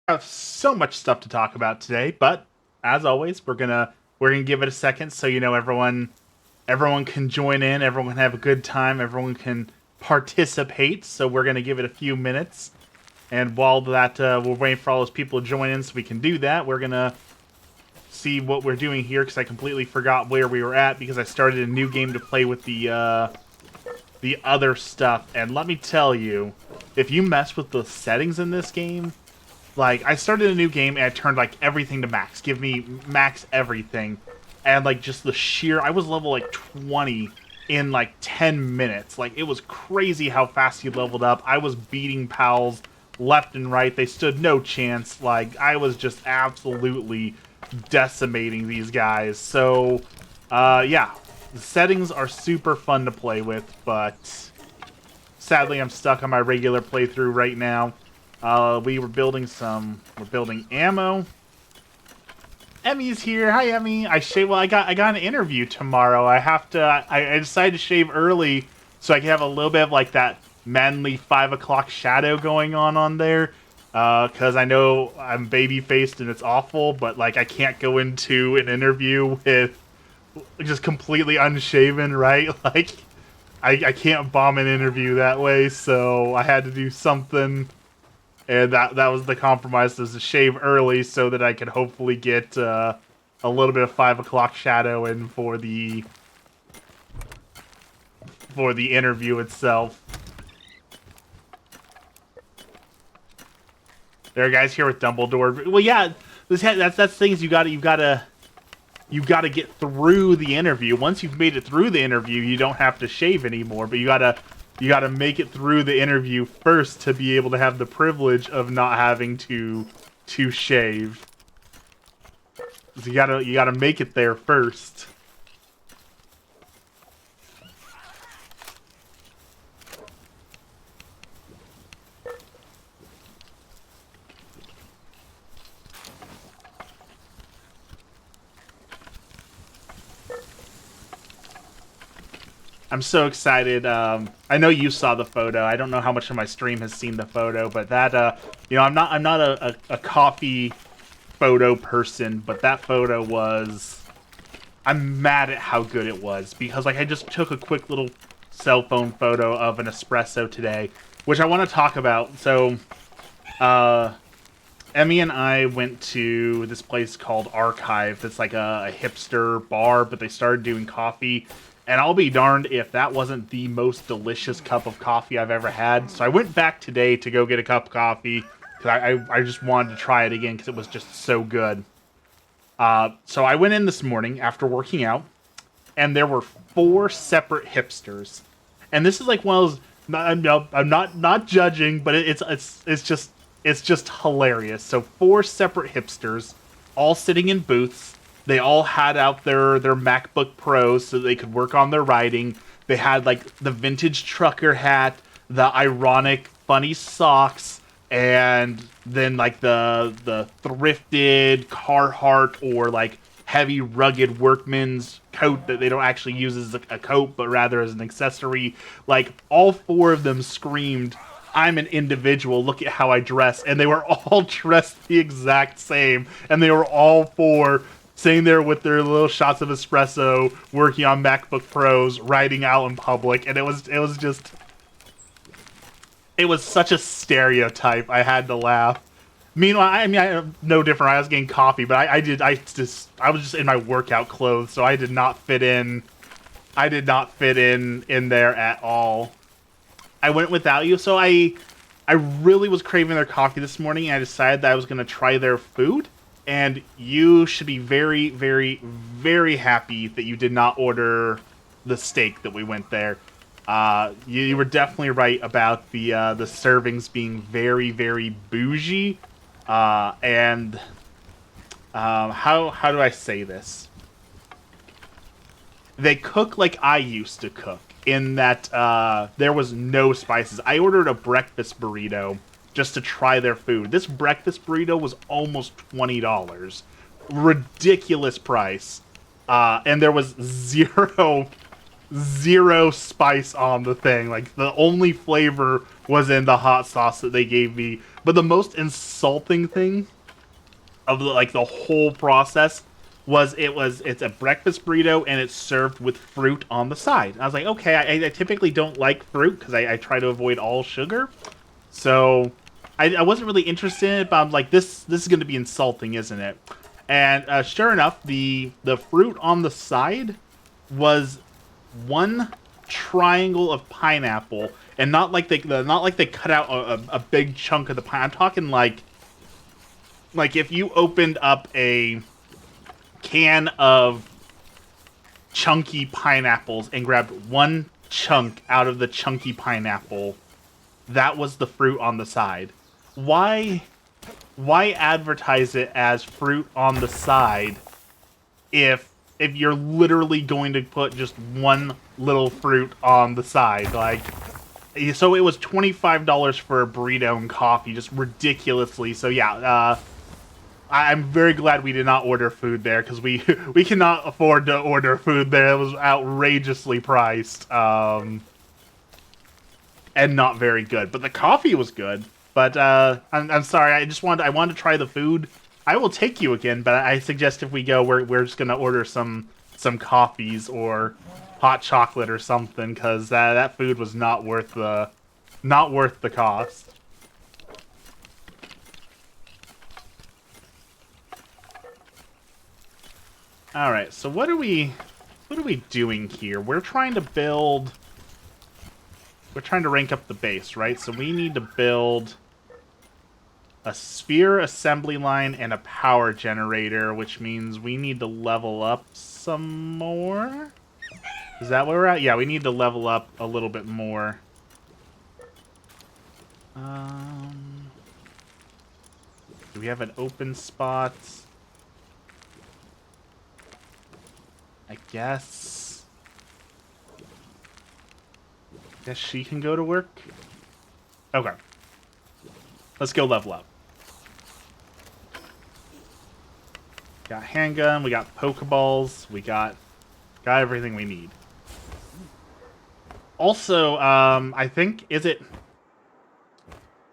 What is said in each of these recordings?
Have so much stuff to talk about today, but as always, we're gonna give it a second so everyone can join in, everyone can have a good time, everyone can participate. So we're gonna give it a few minutes, and while that we're waiting for all those people to join in, so we can do that. We're gonna see what we're doing here because I completely forgot where we were at because I started a new game to play with the other stuff. And let me tell you, if you mess with the settings in this game, like, I started a new game and I turned, like, everything to max. Give me max everything. And, like, just the sheer... I was level, like, 20 in, like, 10 minutes. Like, it was crazy how fast you leveled up. I was beating pals left and right. They stood no chance. Like, I was just absolutely decimating these guys. So, yeah. The settings are super fun to play with, but... sadly, I'm stuck on my regular playthrough right now. We're building ammo. Emmy's here. Hi, Emmy. I got an interview tomorrow. I decided to shave early so I can have a little bit of like that manly 5 o'clock shadow going on there. Cause I know I'm baby faced and it's awful, but like I can't go into an interview with just completely unshaven, right? Like I can't bomb an interview that way, so I had to do something. And that was the compromise, was to shave early so that I could hopefully get a little bit of 5 o'clock shadow in for the interview itself. There are guys here with Dumbledore. Well, yeah, that's things you gotta get through the interview. Once you've made it through the interview, you don't have to shave anymore. But you gotta make it through the interview first to be able to have the privilege of not having to shave. So you gotta make it there first. I'm so excited. I know you saw the photo. I don't know how much of my stream has seen the photo, but that I'm not a coffee photo person, but that photo was... I'm mad at how good it was because like I just took a quick little cell phone photo of an espresso today, which I want to talk about. So, Emmy and I went to this place called Archive. That's like a hipster bar, but they started doing coffee. And I'll be darned if that wasn't the most delicious cup of coffee I've ever had. So I went back today to go get a cup of coffee because I just wanted to try it again because it was just so good. So I went in this morning after working out, and there were 4 separate hipsters. And this is like one of those... I'm not judging, but it's just hilarious. So 4 separate hipsters, all sitting in booths. They all had out their MacBook Pros so they could work on their writing. They had like the vintage trucker hat, the ironic funny socks, and then like the thrifted Carhartt or like heavy rugged workman's coat that they don't actually use as a coat but rather as an accessory. Like all 4 of them screamed, "I'm an individual, look at how I dress." And they were all dressed the exact same, and they were all 4 sitting there with their little shots of espresso, working on MacBook Pros, writing out in public, and it was such a stereotype. I had to laugh. Meanwhile, I mean, I no different. I was getting coffee, but I was just in my workout clothes, so I did not fit in. I did not fit in there at all. I went without you, so I really was craving their coffee this morning, and I decided that I was going to try their food. And you should be very, very, very happy that you did not order the steak that we went there. You were definitely right about the servings being very, very bougie. And how do I say this? They cook like I used to cook, in that there was no spices. I ordered a breakfast burrito just to try their food. This breakfast burrito was almost $20. Ridiculous price. And there was zero spice on the thing. Like, the only flavor was in the hot sauce that they gave me. But the most insulting thing of the whole process was it's a breakfast burrito and it's served with fruit on the side. I was like, okay, I typically don't like fruit because I try to avoid all sugar, so I wasn't really interested in it. But I'm like, this is going to be insulting, isn't it? And sure enough, the fruit on the side was one triangle of pineapple, and not like they cut out a big chunk of the pine. I'm talking like if you opened up a can of chunky pineapples and grabbed one chunk out of the chunky pineapple, that was the fruit on the side. Why advertise it as fruit on the side if you're literally going to put just one little fruit on the side? Like, so it was $25 for a burrito and coffee, just ridiculously. So yeah, I'm very glad we did not order food there, because we cannot afford to order food there. It was outrageously priced, and not very good. But the coffee was good. But I'm sorry, I wanted to try the food. I will take you again, but I suggest if we go, we're just gonna order some coffees or hot chocolate or something, because that food was not worth the cost. All right, so what are we doing here? We're trying to rank up the base, right? So we need to build a sphere assembly line and a power generator, which means we need to level up some more. Is that where we're at? Yeah, we need to level up a little bit more. Do we have an open spot? I guess she can go to work. Okay. Let's go level up. Got handgun, we got Pokeballs, we got everything we need. Also, I think, is it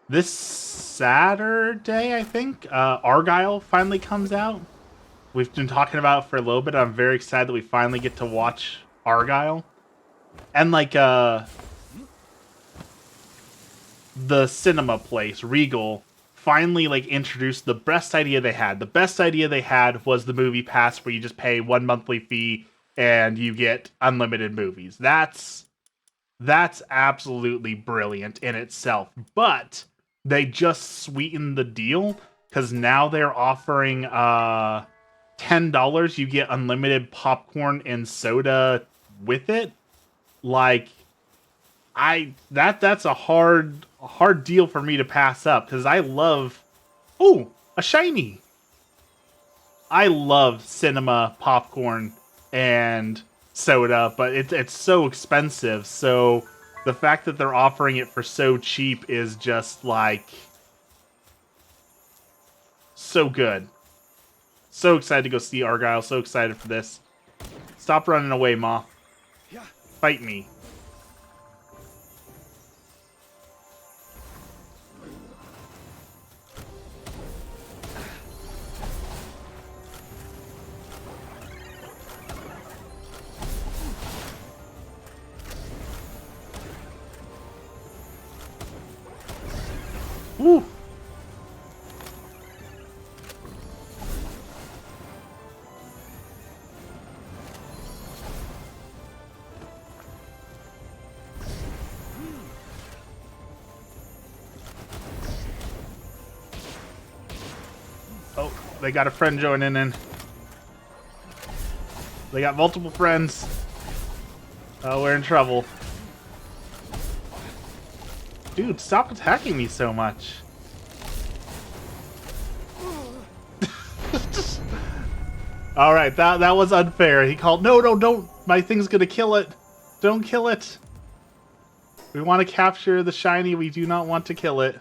this Saturday, I think, Argyle finally comes out? We've been talking about it for a little bit. I'm very excited that we finally get to watch Argyle. And, like, the cinema place, Regal, finally, like, introduced the best idea they had. The best idea they had was the movie pass, where you just pay one monthly fee and you get unlimited movies. That's absolutely brilliant in itself. But they just sweetened the deal, because now they're offering $10, you get unlimited popcorn and soda with it. Like, that's a hard deal for me to pass up, because I love... Ooh, a shiny! I love cinema popcorn and soda, but it's so expensive. So the fact that they're offering it for so cheap is just, like, so good. So excited to go see Argyle. So excited for this. Stop running away, Moth. Fight me. Woo! Oh, they got a friend joining in. They got multiple friends. Oh, we're in trouble. Dude, stop attacking me so much. Alright, that was unfair. He called, no, don't. My thing's gonna kill it. Don't kill it. We want to capture the shiny. We do not want to kill it.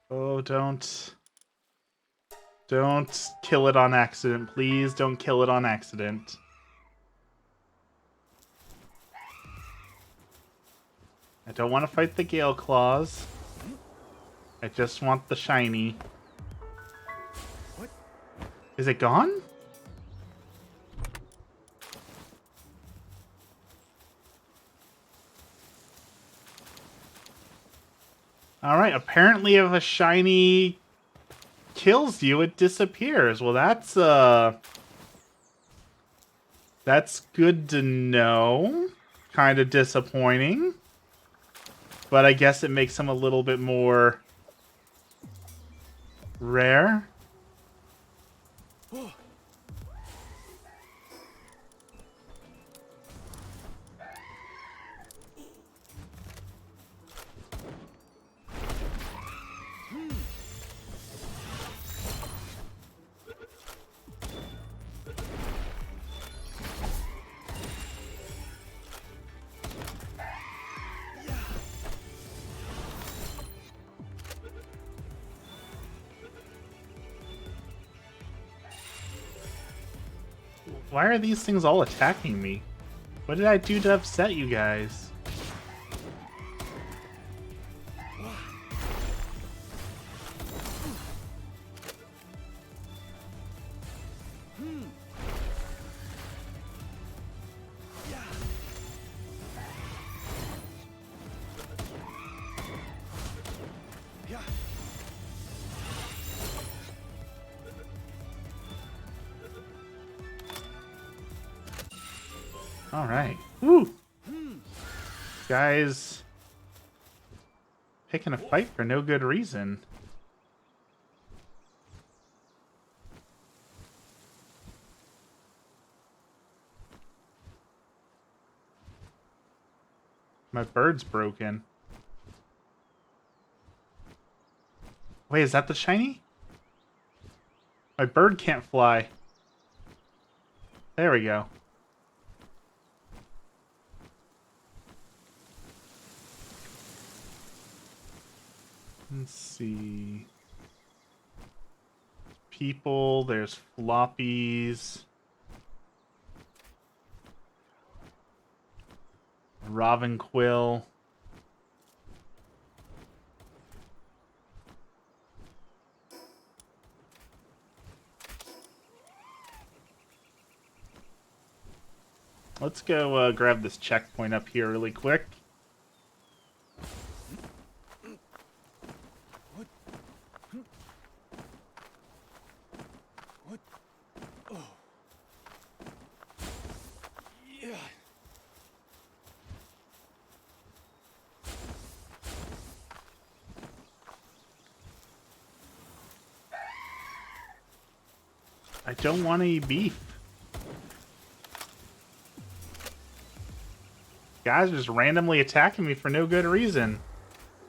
Oh, don't kill it on accident. Please don't kill it on accident. I don't want to fight the Gale Claws. I just want the shiny. What? Is it gone? Alright, apparently if a shiny kills you, it disappears. Well, that's good to know. Kind of disappointing. But I guess it makes them a little bit more rare. Oh. Why are these things all attacking me? What did I do to upset you guys? Alright. Woo! Guys picking a fight for no good reason. My bird's broken. Wait, is that the shiny? My bird can't fly. There we go. Let's see. People, there's floppies. Robin Quill. Let's go grab this checkpoint up here really quick. What? Oh. Yeah. I don't want to eat beef. Guys are just randomly attacking me for no good reason.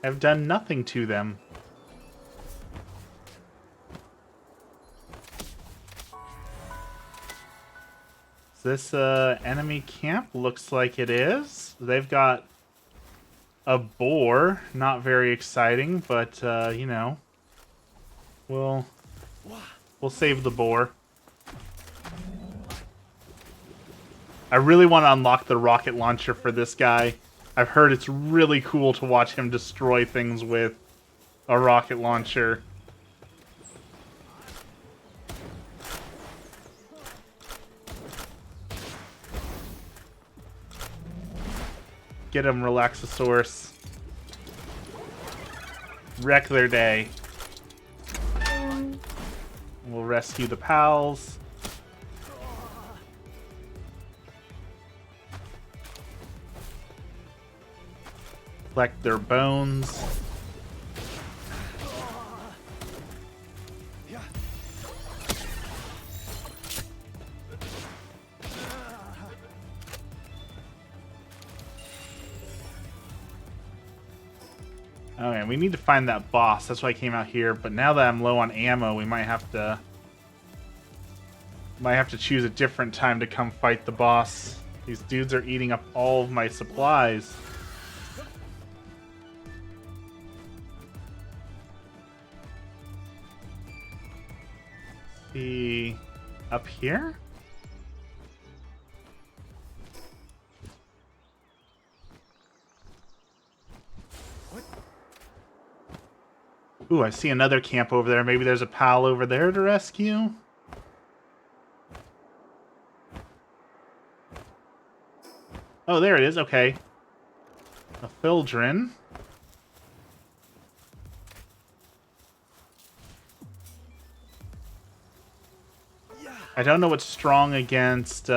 I've done nothing to them. Is this enemy camp? Looks like it is. They've got a boar. Not very exciting, but you know, we'll save the boar. I really want to unlock the rocket launcher for this guy. I've heard it's really cool to watch him destroy things with a rocket launcher. Get him, Relaxosaurus. Wreck their day. We'll rescue the pals. Collect their bones. Okay, we need to find that boss. That's why I came out here. But now that I'm low on ammo, we might have to choose a different time to come fight the boss. These dudes are eating up all of my supplies. See, up here? Ooh, I see another camp over there. Maybe there's a pal over there to rescue? Oh, there it is. Okay. A Fildrin. I don't know what's strong against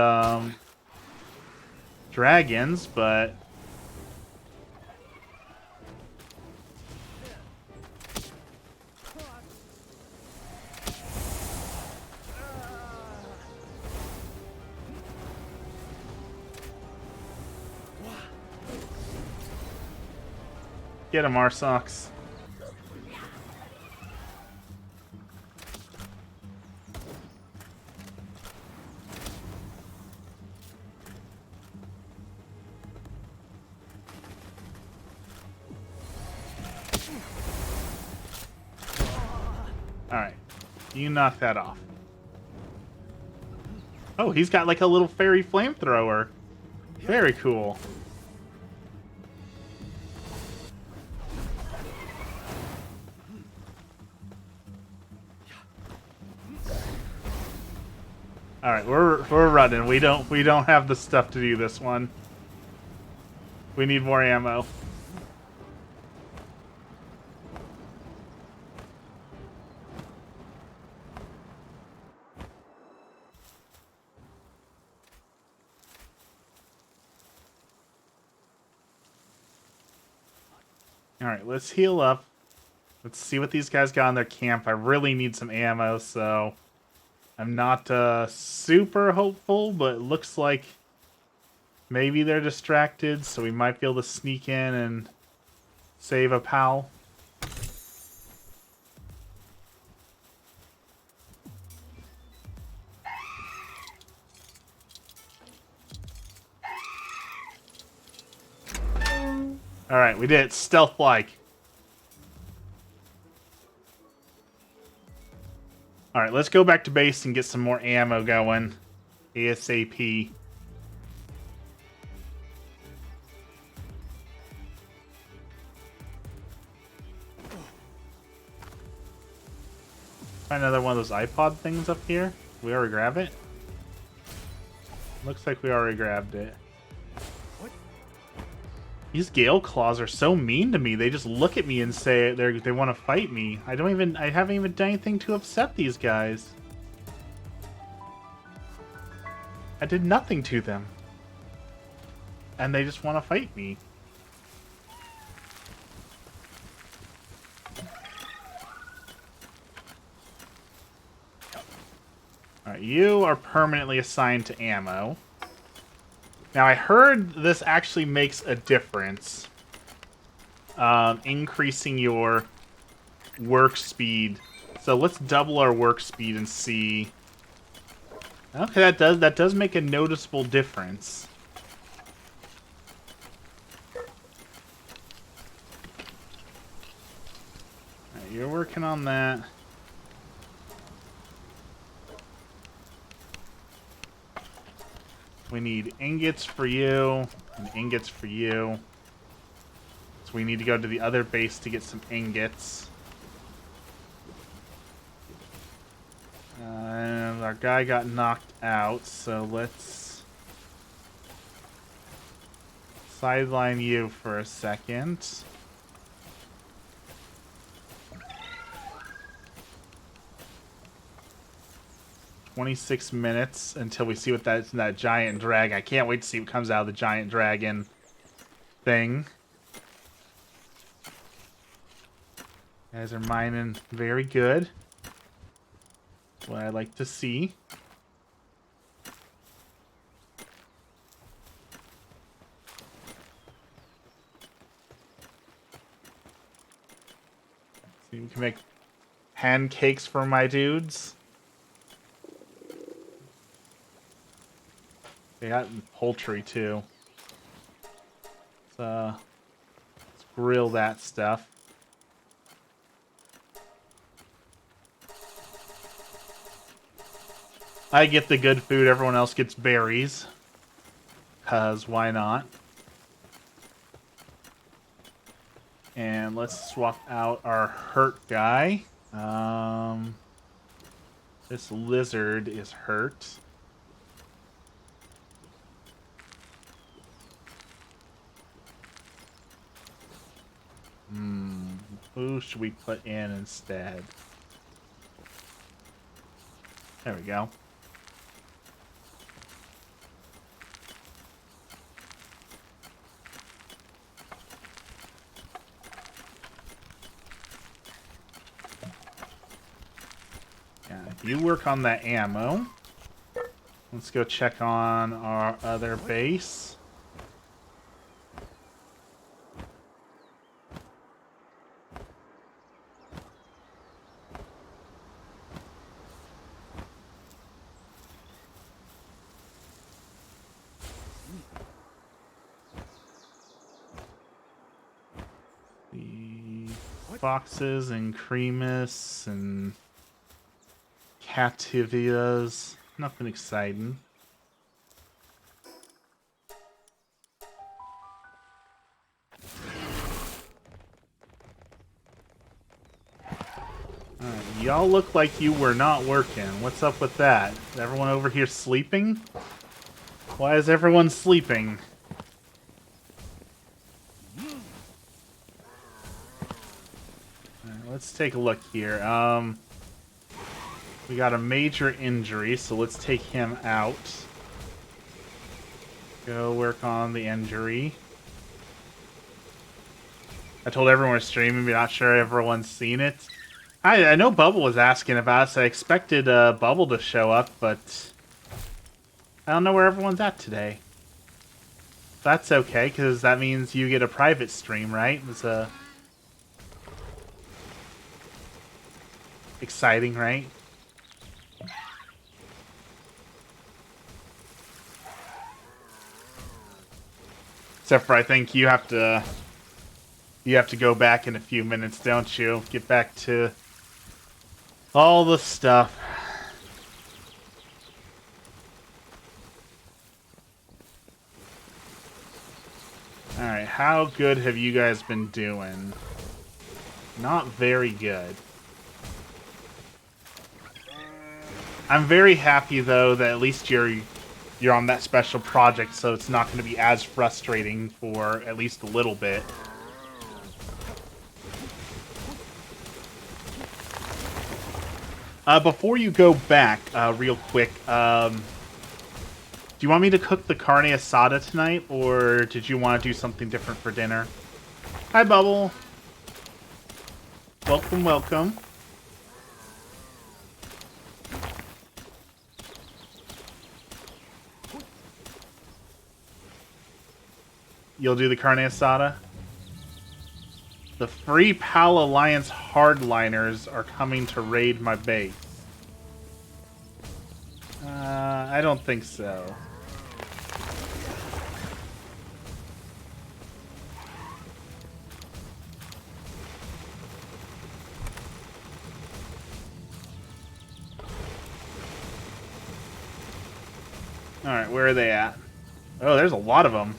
dragons, but... Get him, Arsox. Alright. You knock that off. Oh, he's got like a little fairy flamethrower. Very cool. All right, we're running. We don't have the stuff to do this one. We need more ammo. All right, let's heal up. Let's see what these guys got in their camp. I really need some ammo, so I'm not super hopeful, but it looks like maybe they're distracted, so we might be able to sneak in and save a pal. Alright, we did it stealth-like. Alright, let's go back to base and get some more ammo going. ASAP. Find another one of those iPod things up here. We already grab it? Looks like we already grabbed it. These Gale Claws are so mean to me. They just look at me and say they want to fight me. I haven't even done anything to upset these guys. I did nothing to them. And they just want to fight me. Alright, you are permanently assigned to ammo. Now, I heard this actually makes a difference. Increasing your work speed. So let's double our work speed and see. Okay, that does make a noticeable difference. Alright, you're working on that. We need ingots for you, and ingots for you. So we need to go to the other base to get some ingots. And our guy got knocked out, so let's sideline you for a second. $26 until we see what that's in that giant dragon. I can't wait to see what comes out of the giant dragon thing. You guys are mining very good. That's what I like to see. See, we can make pancakes for my dudes. They got poultry too. Let's grill that stuff. I get the good food, everyone else gets berries. 'Cause why not? And let's swap out our hurt guy. This lizard is hurt. Who should we put in instead? There we go. Yeah, you work on that ammo. Let's go check on our other base. The foxes and cremus and cativias. Nothing exciting. Alright, y'all look like you were not working. What's up with that? Is everyone over here sleeping? Why is everyone sleeping? Alright, let's take a look here. We got a major injury, so let's take him out. Go work on the injury. I told everyone we're streaming, but not sure everyone's seen it. I know Bubble was asking about it, so I expected Bubble to show up, but I don't know where everyone's at today. That's okay, because that means you get a private stream, right? It's exciting, right? Except for I think you have to go back in a few minutes, don't you? Get back to all the stuff. Alright, how good have you guys been doing? Not very good. I'm very happy, though, that at least you're on that special project, so it's not going to be as frustrating for at least a little bit. Before you go back, real quick, do you want me to cook the carne asada tonight, or did you want to do something different for dinner? Hi, Bubble. Welcome, welcome. You'll do the carne asada? The Free Pal Alliance hardliners are coming to raid my base. I don't think so. Alright, where are they at? Oh, there's a lot of them.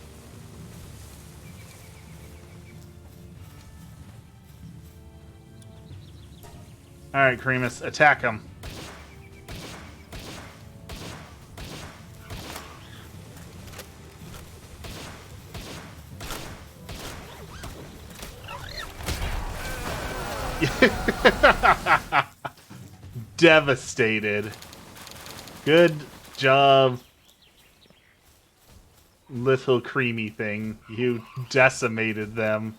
Alright, Cremus, attack them. Devastated. Good job, little creamy thing. You decimated them.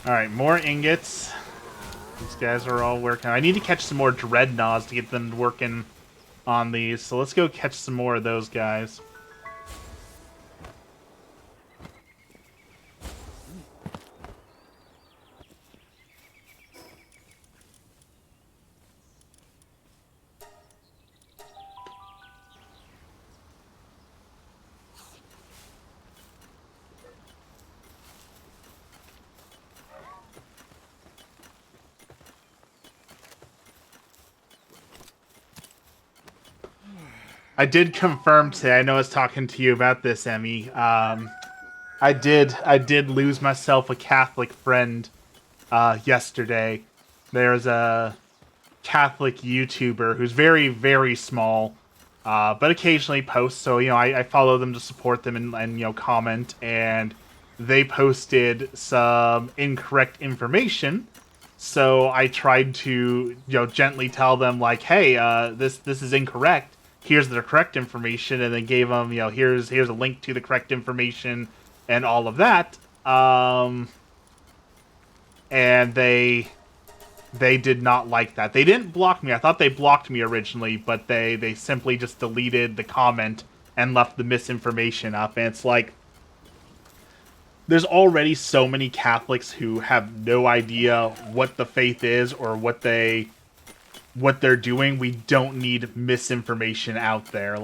Alright, more ingots. These guys are all working. I need to catch some more dreadnoughts to get them working on these. So let's go catch some more of those guys. I did confirm today. I know I was talking to you about this, Emmy. I did lose myself a Catholic friend yesterday. There's a Catholic YouTuber who's very, very small, but occasionally posts. So, I follow them to support them and comment. And they posted some incorrect information. So I tried to, gently tell them, like, hey, this is incorrect. Here's the correct information. And then gave them, here's a link to the correct information and all of that. And they did not like that. They didn't block me. I thought they blocked me originally, but they simply just deleted the comment and left the misinformation up. And it's like, there's already so many Catholics who have no idea what the faith is or what they're doing. We don't need misinformation out there.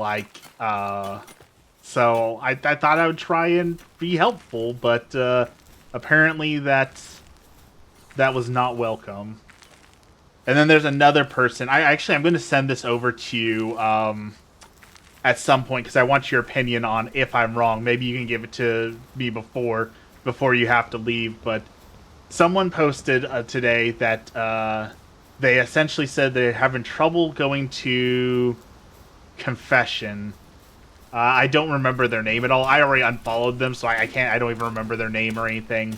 So I thought I would try and be helpful, but apparently that was not welcome. And then there's another person. I'm going to send this over to you at some point because I want your opinion on if I'm wrong. Maybe you can give it to me before you have to leave. But someone posted today that they essentially said they're having trouble going to confession. I don't remember their name at all. I already unfollowed them, so I don't even remember their name or anything.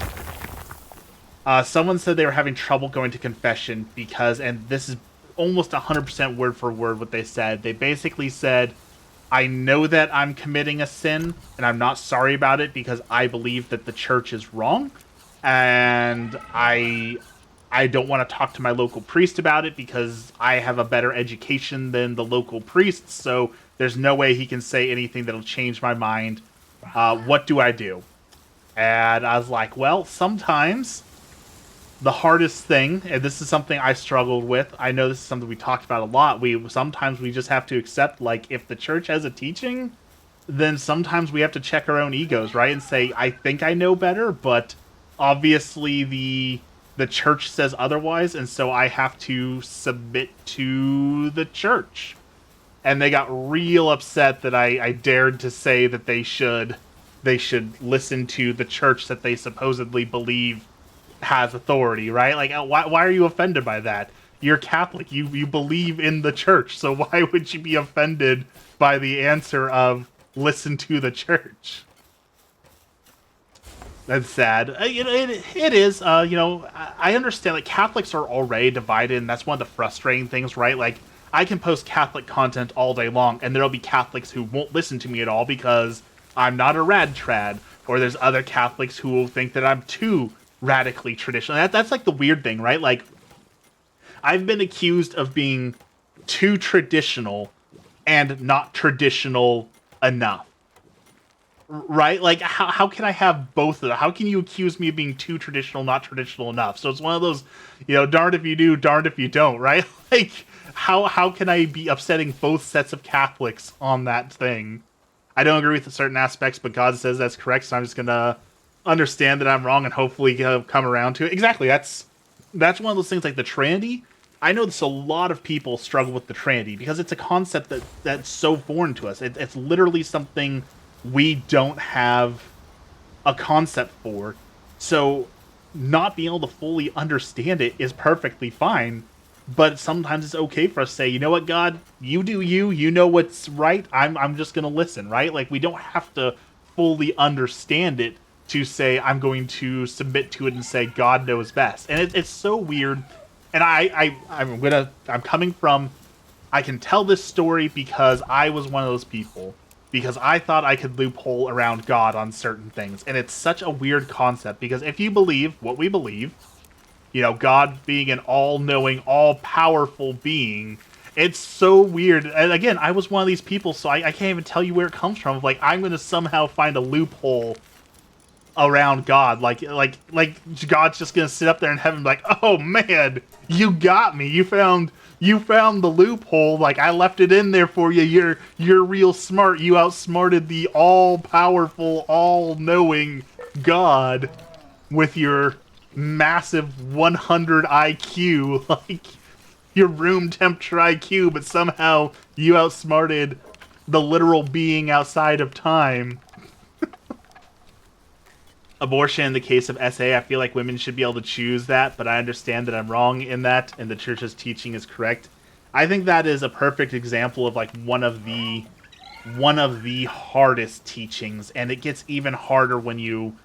Someone said they were having trouble going to confession because, and this is almost 100% word for word what they said. They basically said, I know that I'm committing a sin, and I'm not sorry about it because I believe that the church is wrong, and I don't want to talk to my local priest about it because I have a better education than the local priest, so there's no way he can say anything that'll change my mind. What do I do? And I was like, well, sometimes the hardest thing, and this is something I struggled with, I know this is something we talked about a lot, sometimes we just have to accept, like, if the church has a teaching, then sometimes we have to check our own egos, right? And say, I think I know better, but obviously the church says otherwise, and so I have to submit to the church. And they got real upset that I dared to say that they should listen to the church that they supposedly believe has authority, right? Like, why are you offended by that? You're Catholic. You believe in the church, so why would you be offended by the answer of listen to the church? That's sad. It is. I understand. Like, Catholics are already divided, and that's one of the frustrating things, right? Like, I can post Catholic content all day long, and there'll be Catholics who won't listen to me at all because I'm not a rad trad, or there's other Catholics who will think that I'm too radically traditional. That's like the weird thing, right? Like, I've been accused of being too traditional and not traditional enough. Right? Like, how can I have both of them? How can you accuse me of being too traditional, not traditional enough? So it's one of those, darned if you do, darned if you don't, right? Like, how can I be upsetting both sets of Catholics on that thing? I don't agree with certain aspects, but God says that's correct, so I'm just gonna understand that I'm wrong and hopefully come around to it. Exactly. That's one of those things like the Trinity. I know there's a lot of people struggle with the Trinity because it's a concept that's so foreign to us. It's literally something we don't have a concept for. So not being able to fully understand it is perfectly fine. But sometimes it's okay for us to say, you know what, God, you do you. You know what's right. I'm just going to listen, right? Like, we don't have to fully understand it to say I'm going to submit to it and say God knows best. And it's so weird. And I'm coming from, I can tell this story because I was one of those people, because I thought I could loophole around God on certain things. And it's such a weird concept because if you believe what we believe, God being an all-knowing, all-powerful being, it's so weird. And again, I was one of these people, so I can't even tell you where it comes from. Like, I'm going to somehow find a loophole around God, like God's just gonna sit up there in heaven like, oh man, you got me, you found the loophole, like I left it in there for you, you're real smart, you outsmarted the all-powerful, all-knowing God with your massive 100 IQ, like your room temperature IQ, but somehow you outsmarted the literal being outside of time. Abortion in the case of SA, I feel like women should be able to choose that, but I understand that I'm wrong in that, and the church's teaching is correct. I think that is a perfect example of like one of the hardest teachings, and it gets even harder when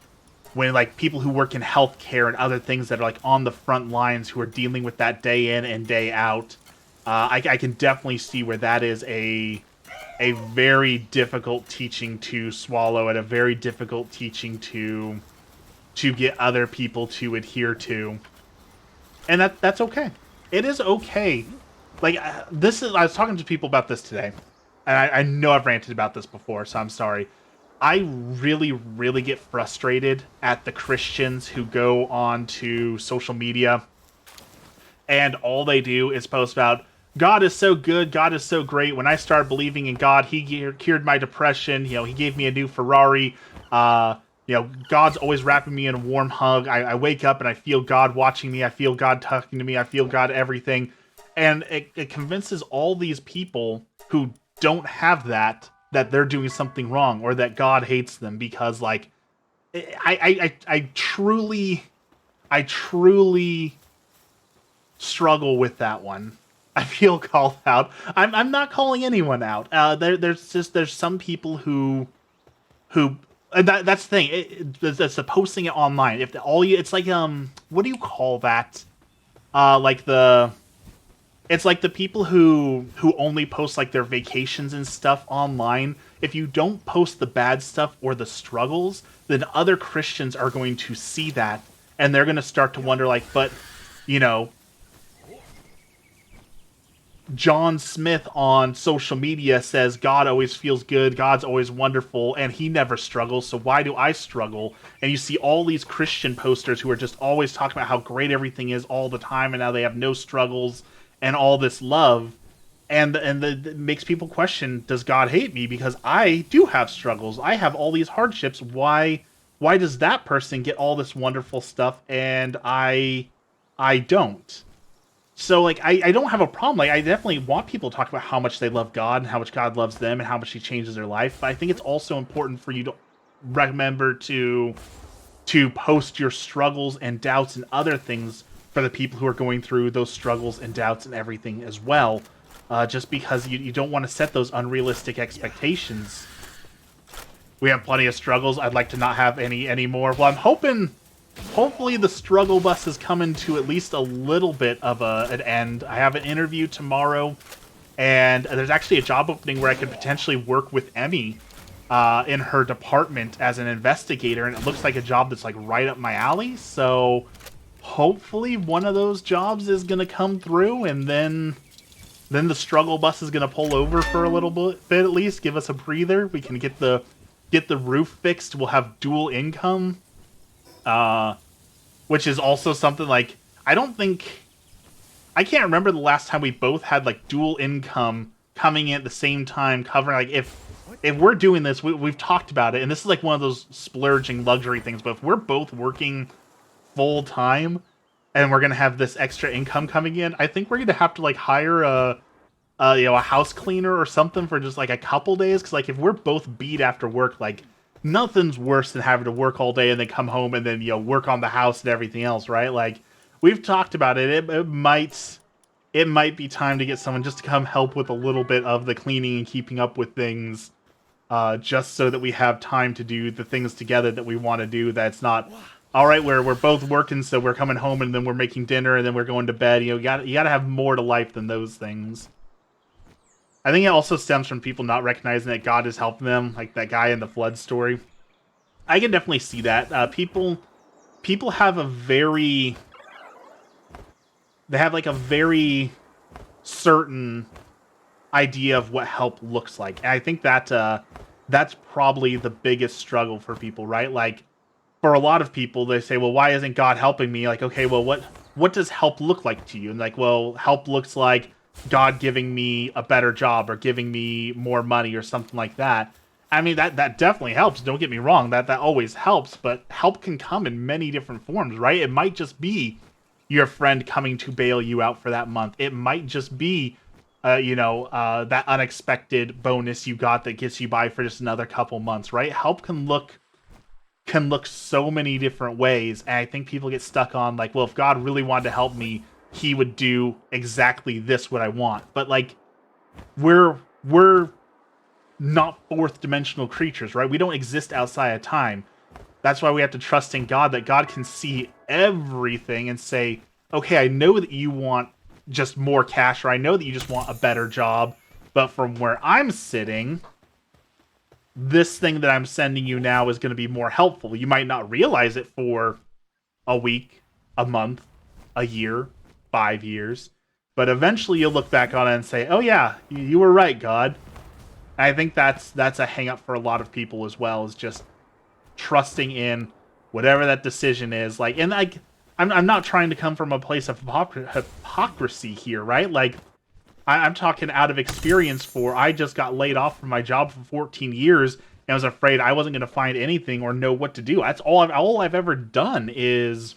like people who work in healthcare and other things that are like on the front lines who are dealing with that day in and day out. I can definitely see where that is a very difficult teaching to swallow and a very difficult teaching to get other people to adhere to, and that's okay. It is okay. Like this is I was talking to people about this today, and I know I've ranted about this before, so I'm sorry. I really, really get frustrated at the Christians who go on to social media and all they do is post about God is so good, God is so great. When I started believing in God, He cured my depression. He gave me a new Ferrari. God's always wrapping me in a warm hug. I wake up and I feel God watching me. I feel God talking to me. I feel God everything. And it convinces all these people who don't have that they're doing something wrong or that God hates them because, like, I truly struggle with that one. I feel called out. I'm not calling anyone out. There's some people who that's the thing. That's the posting it online. If all you, it's like what do you call that? Like it's like the people who only post like their vacations and stuff online. If you don't post the bad stuff or the struggles, then other Christians are going to see that and they're going to start to wonder like, but you know, John Smith on social media says God always feels good, God's always wonderful, and he never struggles, so why do I struggle? And you see all these Christian posters who are just always talking about how great everything is all the time and how they have no struggles and all this love. And it makes people question, does God hate me? Because I do have struggles. I have all these hardships. Why does that person get all this wonderful stuff and I don't? So, like, I don't have a problem. Like, I definitely want people to talk about how much they love God and how much God loves them and how much He changes their life. But I think it's also important for you to remember to post your struggles and doubts and other things for the people who are going through those struggles and doubts and everything as well. Just because you don't want to set those unrealistic expectations. We have plenty of struggles. I'd like to not have any anymore. Well, I'm hopefully the struggle bus is coming to at least a little bit of an end. I have an interview tomorrow, and there's actually a job opening where I could potentially work with Emmy in her department as an investigator, and it looks like a job that's like right up my alley. So hopefully one of those jobs is going to come through, and then the struggle bus is going to pull over for a little bit at least, give us a breather. We can get the roof fixed. We'll have dual income. Which is also something like, I can't remember the last time we both had like dual income coming in at the same time covering, like if we're doing this, we've talked about it, and this is like one of those splurging luxury things, but if we're both working full time and we're going to have this extra income coming in, I think we're going to have to like hire a house cleaner or something for just like a couple days. Cause like if we're both beat after work, like nothing's worse than having to work all day and then come home and then, work on the house and everything else, right? Like, we've talked about it. It might be time to get someone just to come help with a little bit of the cleaning and keeping up with things, just so that we have time to do the things together that we want to do. That's not, all right, we're both working, so we're coming home and then we're making dinner and then we're going to bed. You gotta have more to life than those things. I think it also stems from people not recognizing that God is helping them, like that guy in the flood story. I can definitely see that. People have a very certain idea of what help looks like. And I think that that's probably the biggest struggle for people, right? Like, for a lot of people, they say, well, why isn't God helping me? Like, okay, well, what does help look like to you? And like, well, help looks like God giving me a better job or giving me more money or something like that. I mean, that definitely helps. Don't get me wrong. That always helps, but help can come in many different forms, right? It might just be your friend coming to bail you out for that month. It might just be that unexpected bonus you got that gets you by for just another couple months, right? Help can look so many different ways, and I think people get stuck on like, well, if God really wanted to help me, he would do exactly this what I want. But like we're not fourth dimensional creatures, right? We don't exist outside of time. That's why we have to trust in God, that God can see everything and say, okay, I know that you want just more cash, or I know that you just want a better job, but from where I'm sitting, this thing that I'm sending you now is going to be more helpful. You might not realize it for a week, a month, a year, 5 years, but eventually you'll look back on it and say, oh yeah, you were right, God. And I think that's a hang up for a lot of people as well, is just trusting in whatever that decision is. Like, and like, I'm not trying to come from a place of hypocrisy here, right? Like, I'm talking out of experience. I just got laid off from my job for 14 years and I was afraid I wasn't going to find anything or know what to do. That's all I've ever done is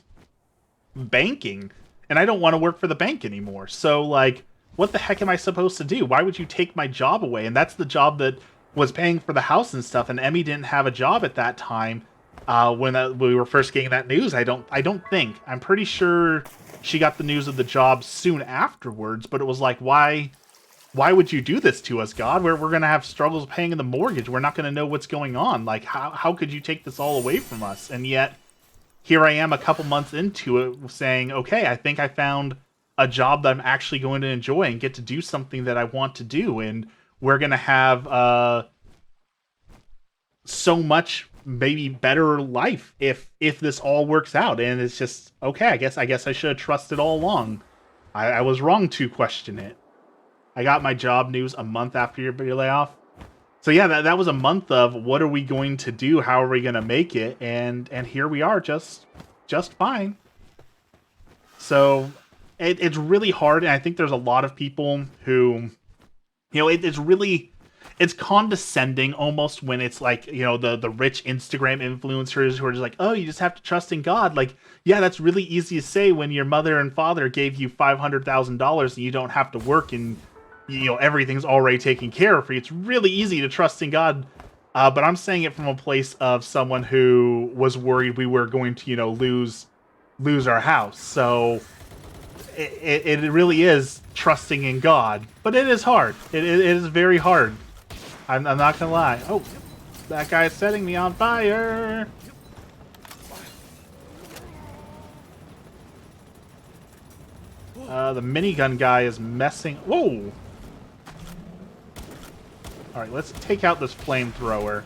banking, and I don't want to work for the bank anymore. So like, what the heck am I supposed to do? Why would you take my job away? And that's the job that was paying for the house and stuff. And Emmy didn't have a job at that time when we were first getting that news. I don't think. I'm pretty sure she got the news of the job soon afterwards. But it was like, why would you do this to us, God? We're gonna have struggles paying the mortgage. We're not gonna know what's going on. Like, how could you take this all away from us? And yet, here I am a couple months into it saying, okay, I think I found a job that I'm actually going to enjoy and get to do something that I want to do. And we're going to have so much maybe better life if this all works out. And it's just, okay, I guess I should have trusted all along. I was wrong to question it. I got my job news a month after your layoff. So yeah, that was a month of what are we going to do? How are we going to make it? And here we are, just fine. So it's really hard, and I think there's a lot of people who, it's condescending almost when it's like, the rich Instagram influencers who are just like, oh, you just have to trust in God. Like, yeah, that's really easy to say when your mother and father gave you $500,000 and you don't have to work and everything's already taken care of for you. It's really easy to trust in God, but I'm saying it from a place of someone who was worried we were going to lose our house. So it really is trusting in God, but it is hard. It is very hard. I'm not gonna lie. Oh, that guy is setting me on fire. The minigun guy is messing. Whoa. All right, let's take out this flamethrower.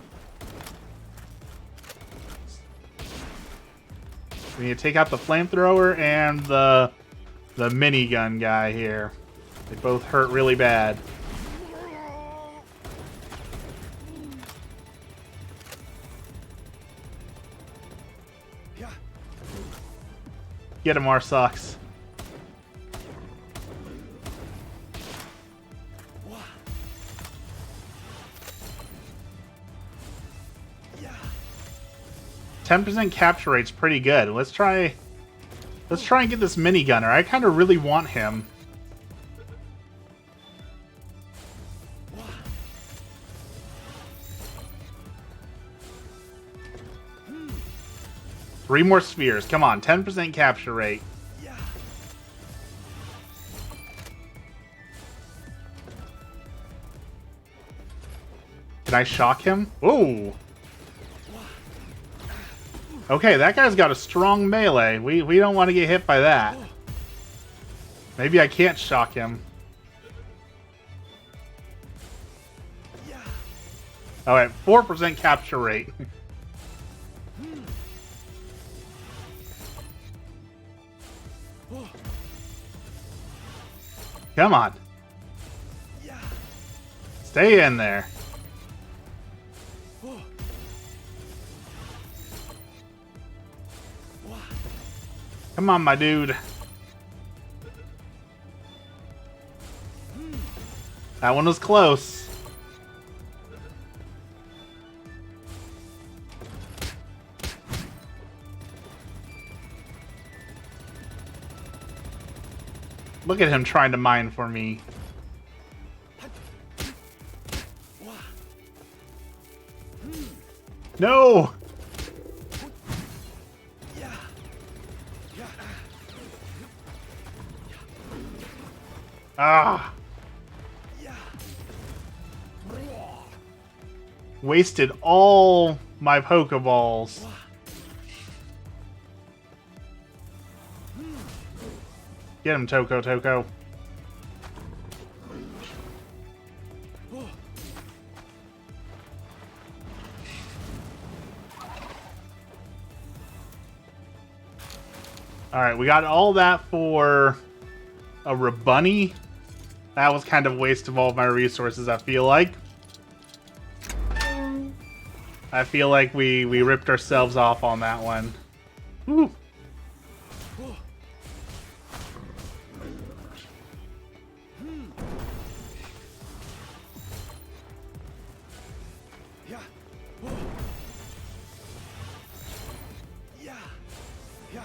We need to take out the flamethrower and the minigun guy here. They both hurt really bad. Get him, Arsox. Wha- 10% capture rate's pretty good. Let's try and get this minigunner. I kind of really want him. Wha- 3 more spheres. Come on, 10% capture rate. Yeah. Can I shock him? Ooh. Okay, that guy's got a strong melee. We don't want to get hit by that. Maybe I can't shock him. Yeah. Alright, 4% capture rate. Oh, Come on. yeah. Stay in there. Oh. Wha- Come on, my dude. That one was close. Look at him trying to mine for me. No! Yeah. Yeah. Ah! Yeah. Wasted all my Pokeballs. Get him, Toko Toko. Alright, we got all that for a Rabunny. That was kind of a waste of all of my resources, I feel like. I feel like we ripped ourselves off on that one. Woo. Yeah. Yeah. Yeah.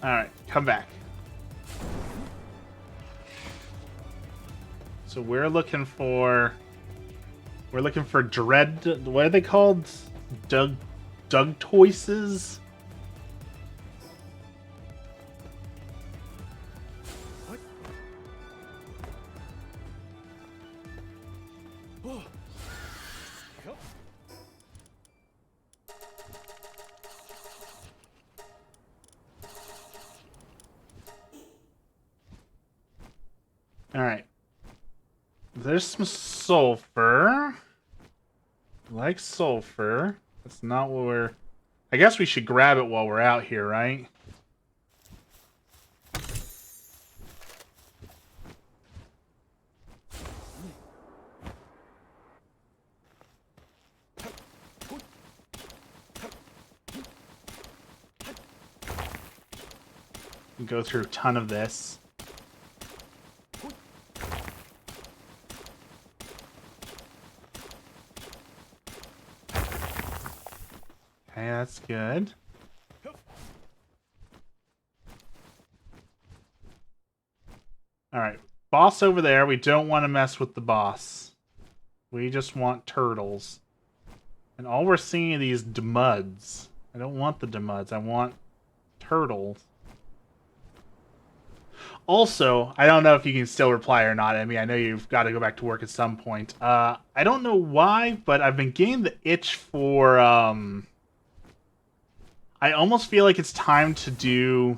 Alright, come back. So we're looking for Dread. What are they called? Dougtoises? What? Oh. Yup. Alright. There's some sulfur. I like sulfur. That's not what we're... I guess we should grab it while we're out here, right? We go through a ton of this. Okay, that's good. Alright, boss over there. We don't want to mess with the boss. We just want turtles. And all we're seeing are these Demuds. I don't want the Demuds. I want turtles. Also, I don't know if you can still reply or not. I mean, I know you've got to go back to work at some point. I don't know why, but I've been getting the itch for... I almost feel like it's time to do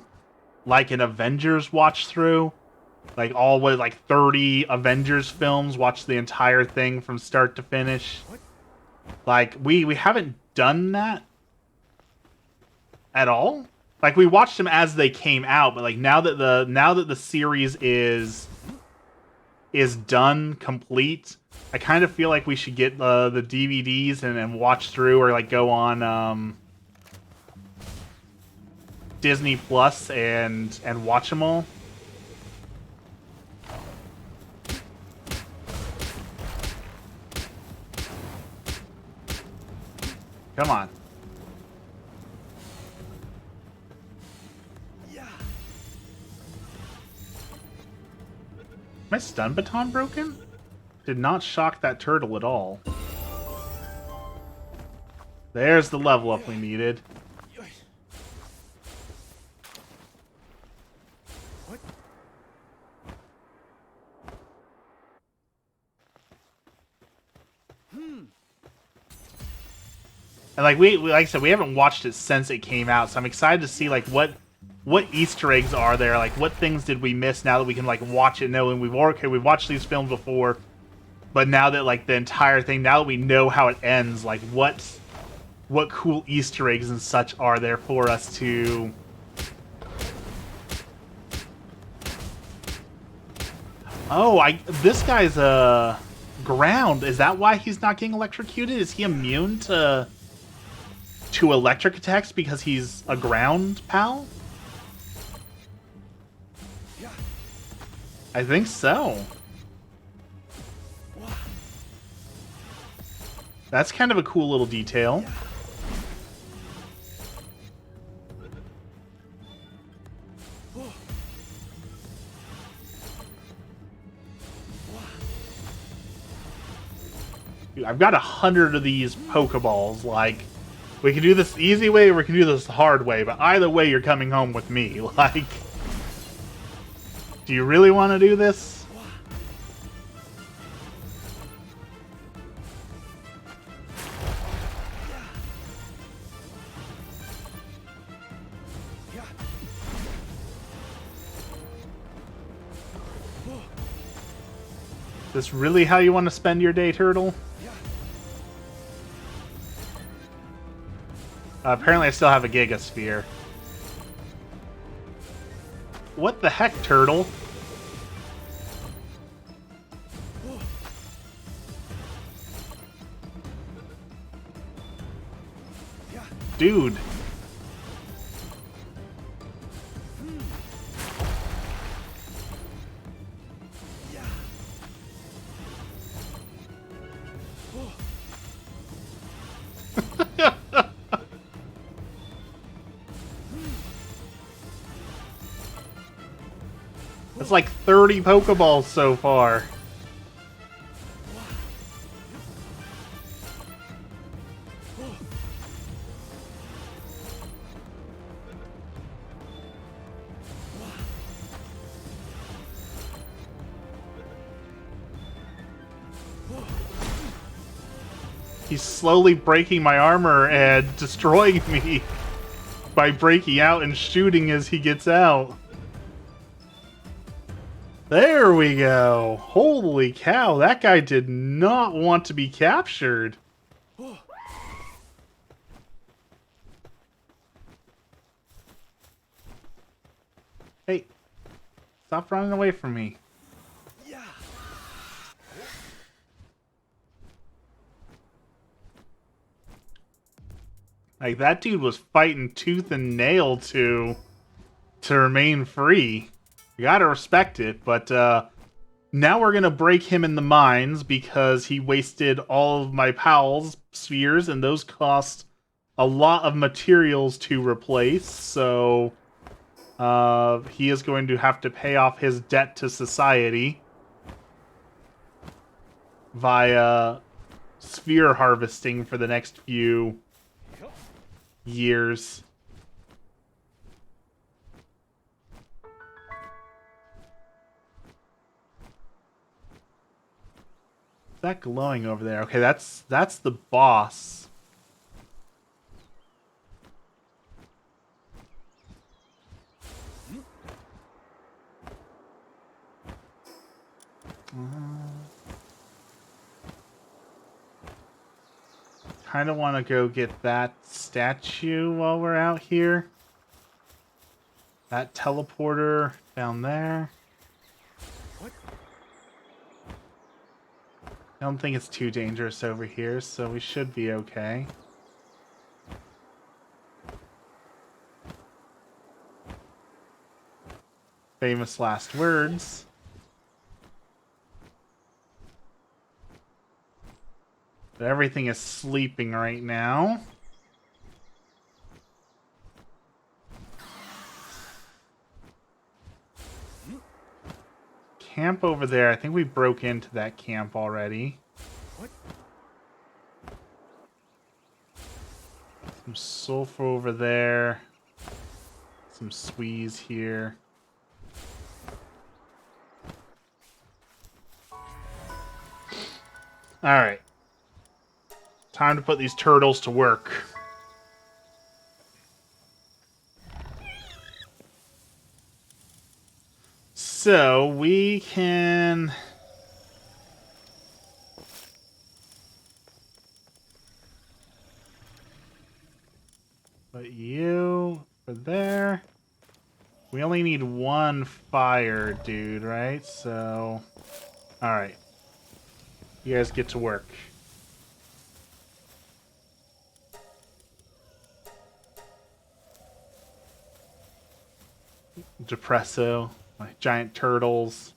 like an Avengers watch through. Like all what, like 30 Avengers films, watch the entire thing from start to finish. Like we haven't done that at all. Like we watched them as they came out, but like now that the series is done complete, I kind of feel like we should get the DVDs and watch through, or like go on Disney Plus and watch them all. Come on. Yeah. My stun baton broken? Did not shock that turtle at all. There's the level up we needed. What? And like we like I said, we haven't watched it since it came out, so I'm excited to see like what Easter eggs are there, like what things did we miss now that we can like watch it, knowing we've watched these films before, but now that like the entire thing, now that we know how it ends, like what cool Easter eggs and such are there for us to... Oh, this guy's ground. Is that why he's not getting electrocuted? Is he immune to electric attacks because he's a ground pal? Yeah. I think so. That's kind of a cool little detail. Oh. Dude, I've got 100 of these Pokeballs. Like, we can do this the easy way or we can do this the hard way, but either way, you're coming home with me. Like, do you really want to do this? Is this really how you want to spend your day, Turtle? Apparently I still have a Giga Sphere. What the heck, Turtle? Dude. It's like 30 Pokeballs so far. He's slowly breaking my armor and destroying me by breaking out and shooting as he gets out. There we go. Holy cow, that guy did not want to be captured. Hey, stop running away from me. Like, that dude was fighting tooth and nail to remain free. You gotta respect it, but now we're gonna break him in the mines because he wasted all of my Pal's spheres, and those cost a lot of materials to replace, so he is going to have to pay off his debt to society via sphere harvesting for the next few years. What's that glowing over there? Okay, that's the boss. Kind of want to go get that statue while we're out here. That teleporter down there. What? I don't think it's too dangerous over here, so we should be okay. Famous last words. But everything is sleeping right now. Camp over there. I think we broke into that camp already. What? Some sulfur over there. Some squeeze here. Alright. Time to put these turtles to work. So, we can... put you for there. We only need one fire, dude, right? So... Alright. You guys get to work. Depresso, like giant turtles.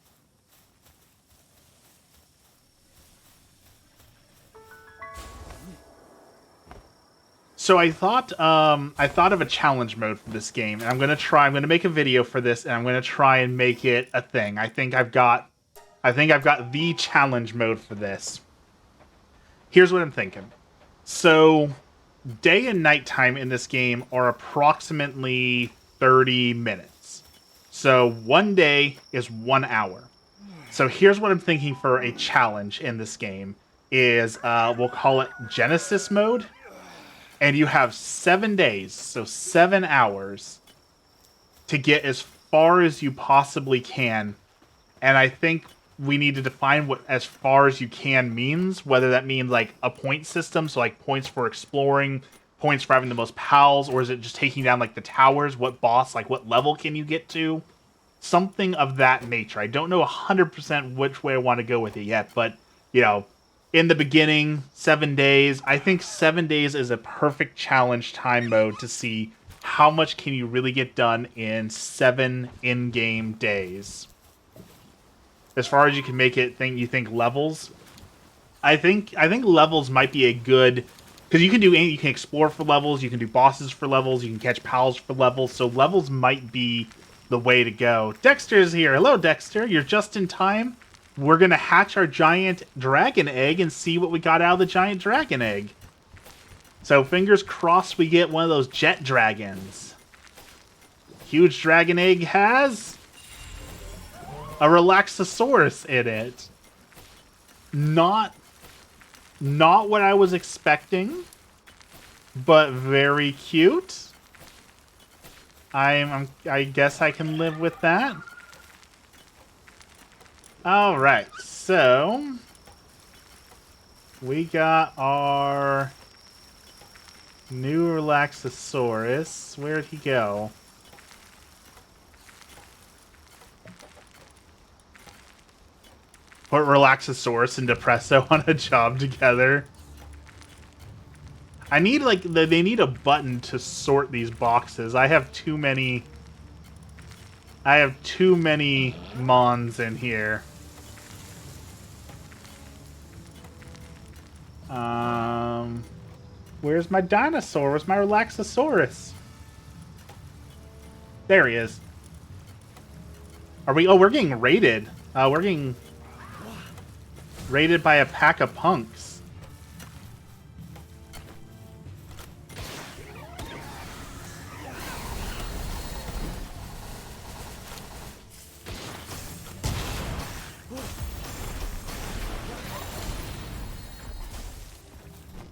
So I thought of a challenge mode for this game, and I'm gonna make a video for this, and I'm gonna try and make it a thing. I think I've got the challenge mode for this. Here's what I'm thinking. So, day and nighttime in this game are approximately 30 minutes. So, one day is 1 hour. So, here's what I'm thinking for a challenge in this game is we'll call it Genesis mode. And you have 7 days, so 7 hours, to get as far as you possibly can. And I think we need to define what as far as you can means, whether that means like a point system, so like points for exploring, points for having the most pals, or is it just taking down like the towers? What boss, like what level can you get to? Something of that nature. I don't know 100% which way I want to go with it yet, but you know, in the beginning, 7 days. I think 7 days is a perfect challenge time mode to see how much can you really get done in 7 in-game days. As far as you can make it, you think levels? I think levels might be a good, because you can explore for levels, you can do bosses for levels, you can catch pals for levels. So levels might be the way to go. Dexter's here. Hello, Dexter. You're just in time. We're gonna hatch our giant dragon egg and see what we got out of the giant dragon egg. So fingers crossed we get one of those jet dragons. Huge dragon egg has a Relaxosaurus in it. Not what I was expecting, but very cute. I guess I can live with that. All right, so we got our new Relaxosaurus. Where'd he go? Put Relaxosaurus and Depresso on a job together. I need they need a button to sort these boxes. I have too many mons in here. Where's my dinosaur? Where's my Relaxosaurus? There he is. Are we? Oh, we're getting raided. We're getting raided by a pack of punks.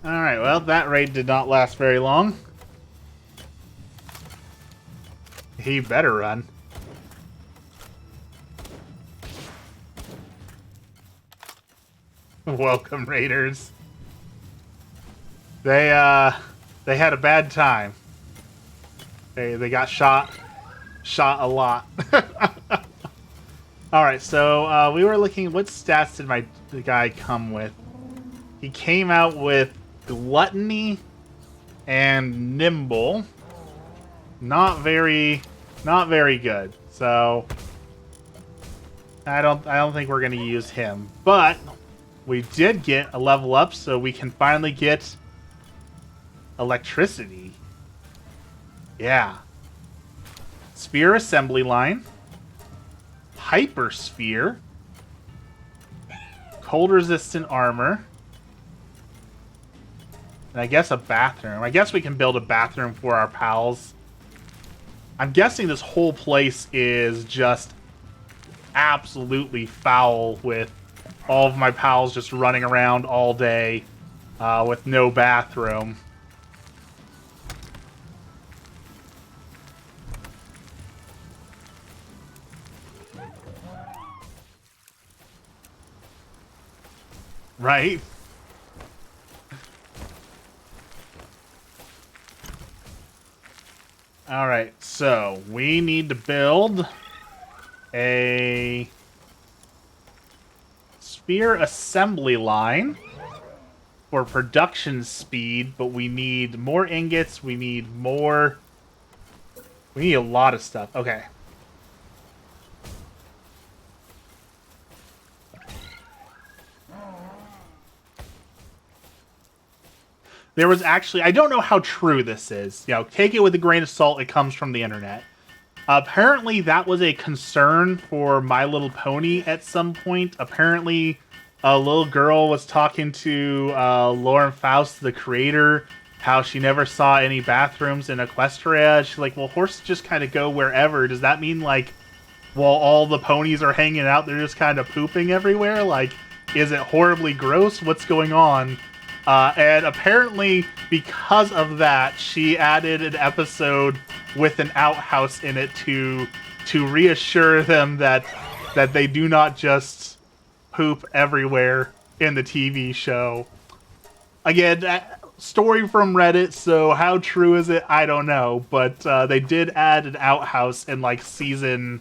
Alright, well, that raid did not last very long. He better run. Welcome, raiders. They had a bad time. They got shot a lot. Alright, so we were looking, what stats did the guy come with? He came out with Gluttony and Nimble. Not very good. So I don't think we're gonna use him. But we did get a level up, so we can finally get electricity. Yeah. Sphere assembly line. Hyper sphere. Cold resistant armor. And I guess a bathroom. I guess we can build a bathroom for our pals. I'm guessing this whole place is just absolutely foul with all of my pals just running around all day with no bathroom. Right? Alright, so we need to build a sphere assembly line for production speed, but we need more ingots, we need a lot of stuff. Okay. There was actually, I don't know how true this is. You know, take it with a grain of salt. It comes from the internet. Apparently, that was a concern for My Little Pony at some point. Apparently, a little girl was talking to Lauren Faust, the creator, how she never saw any bathrooms in Equestria. She's like, well, horses just kind of go wherever. Does that mean, like, while all the ponies are hanging out, they're just kind of pooping everywhere? Like, is it horribly gross? What's going on? And apparently, because of that, she added an episode with an outhouse in it to reassure them that they do not just poop everywhere in the TV show. Again, story from Reddit, so how true is it? I don't know. But they did add an outhouse in like season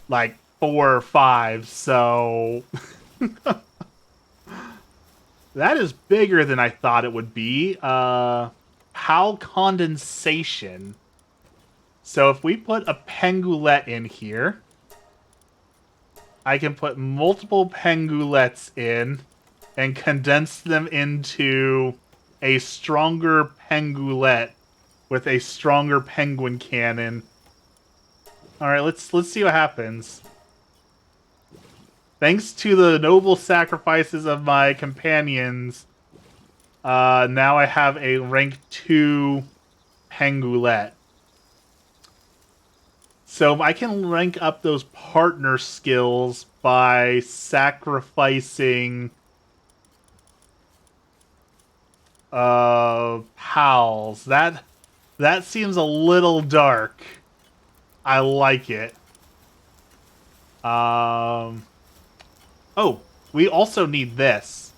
like 4 or 5, so that is bigger than I thought it would be. Pal condensation. So if we put a Pengulette in here, I can put multiple Pengulettes in and condense them into a stronger Pengulette with a stronger penguin cannon. Alright, let's see what happens. Thanks to the noble sacrifices of my companions, now I have a rank 2 Pengulette. So I can rank up those partner skills by sacrificing pals. That seems a little dark. I like it. Oh, we also need this.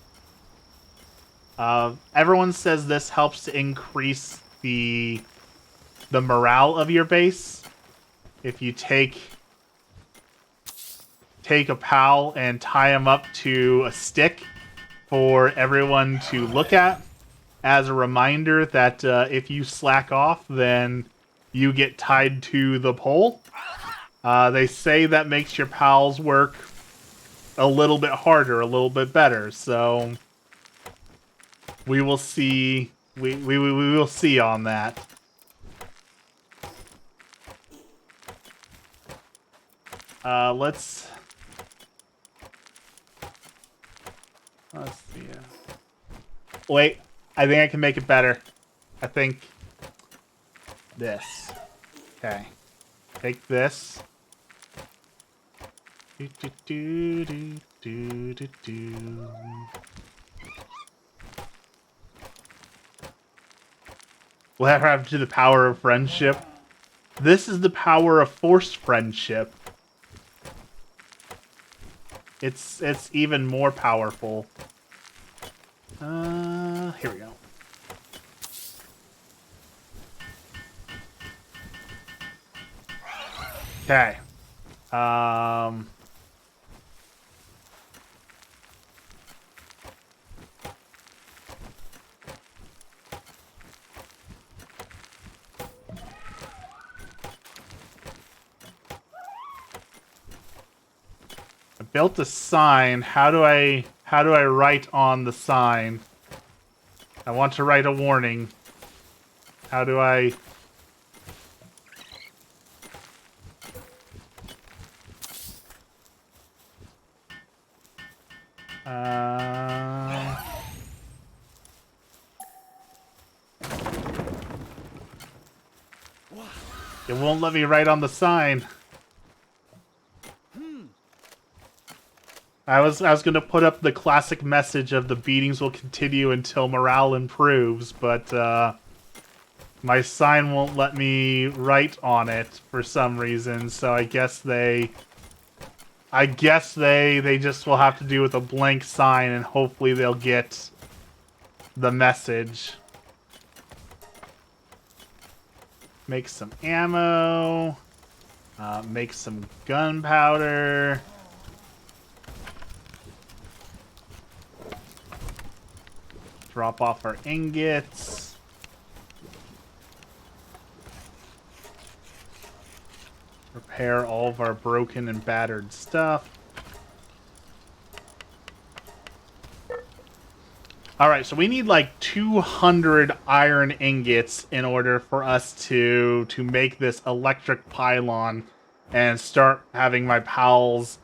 Everyone says this helps to increase the morale of your base. If you take a pal and tie him up to a stick for everyone to look at, as a reminder that if you slack off, then you get tied to the pole. They say that makes your pals work a little bit harder, a little bit better. So we will see. We will see on that. Let's see. Wait, I think I can make it better. I think this. Okay, take this. Do, do, do, do, do, do, do. Whatever happened to the power of friendship? This is the power of forced friendship. It's even more powerful. Here we go. Okay. I built a sign. How do I write on the sign? I want to write a warning. How do I... It won't let me write on the sign. I was gonna put up the classic message of the beatings will continue until morale improves, but my sign won't let me write on it for some reason. So I guess they just will have to do with a blank sign, and hopefully they'll get the message. Make some ammo. Make some gunpowder. Drop off our ingots. Repair all of our broken and battered stuff. Alright, so we need like 200 iron ingots in order for us to make this electric pylon and start having my pals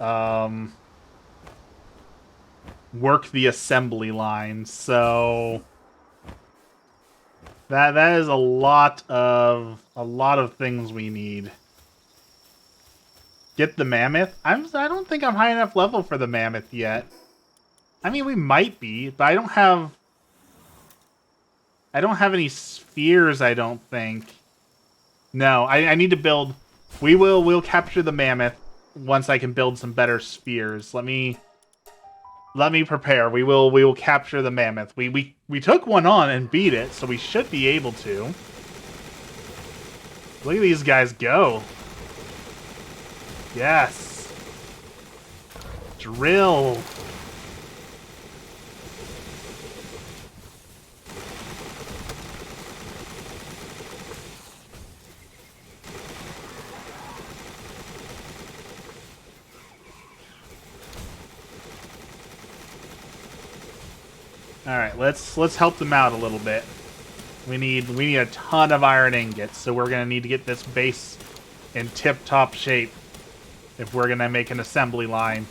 work the assembly line. So that is a lot of things we need. Get the mammoth. I don't think I'm high enough level for the mammoth yet. I mean, we might be, but I don't have any spheres, I don't think. No, I need to build. We'll capture the mammoth once I can build some better spheres. Let me prepare. We will capture the mammoth. We took one on and beat it, so we should be able to. Look at these guys go. Yes. Drill. All right, let's help them out a little bit. We need a ton of iron ingots, so we're gonna need to get this base in tip-top shape if we're gonna make an assembly line.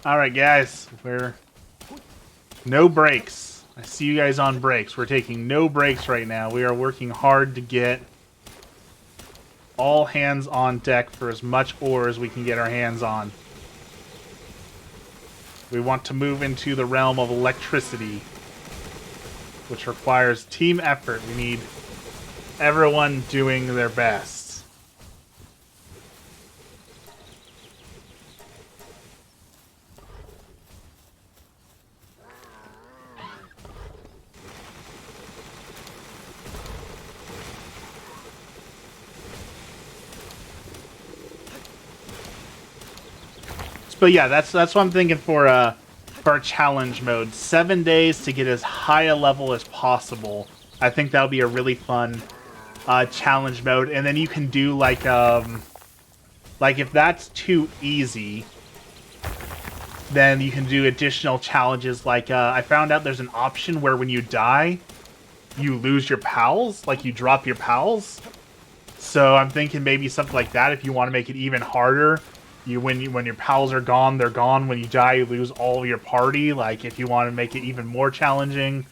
Alright guys, we're... No breaks. I see you guys on breaks. We're taking no breaks right now. We are working hard to get all hands on deck for as much ore as we can get our hands on. We want to move into the realm of electricity, which requires team effort. We need everyone doing their best. But yeah, that's what I'm thinking for a challenge mode. 7 days to get as high a level as possible. I think that'll be a really fun challenge mode. And then you can do like if that's too easy, then you can do additional challenges. Like I found out there's an option where when you die, you lose your pals. Like you drop your pals. So I'm thinking maybe something like that if you want to make it even harder. When your pals are gone, they're gone. When you die, you lose all of your party. Like, if you want to make it even more challenging.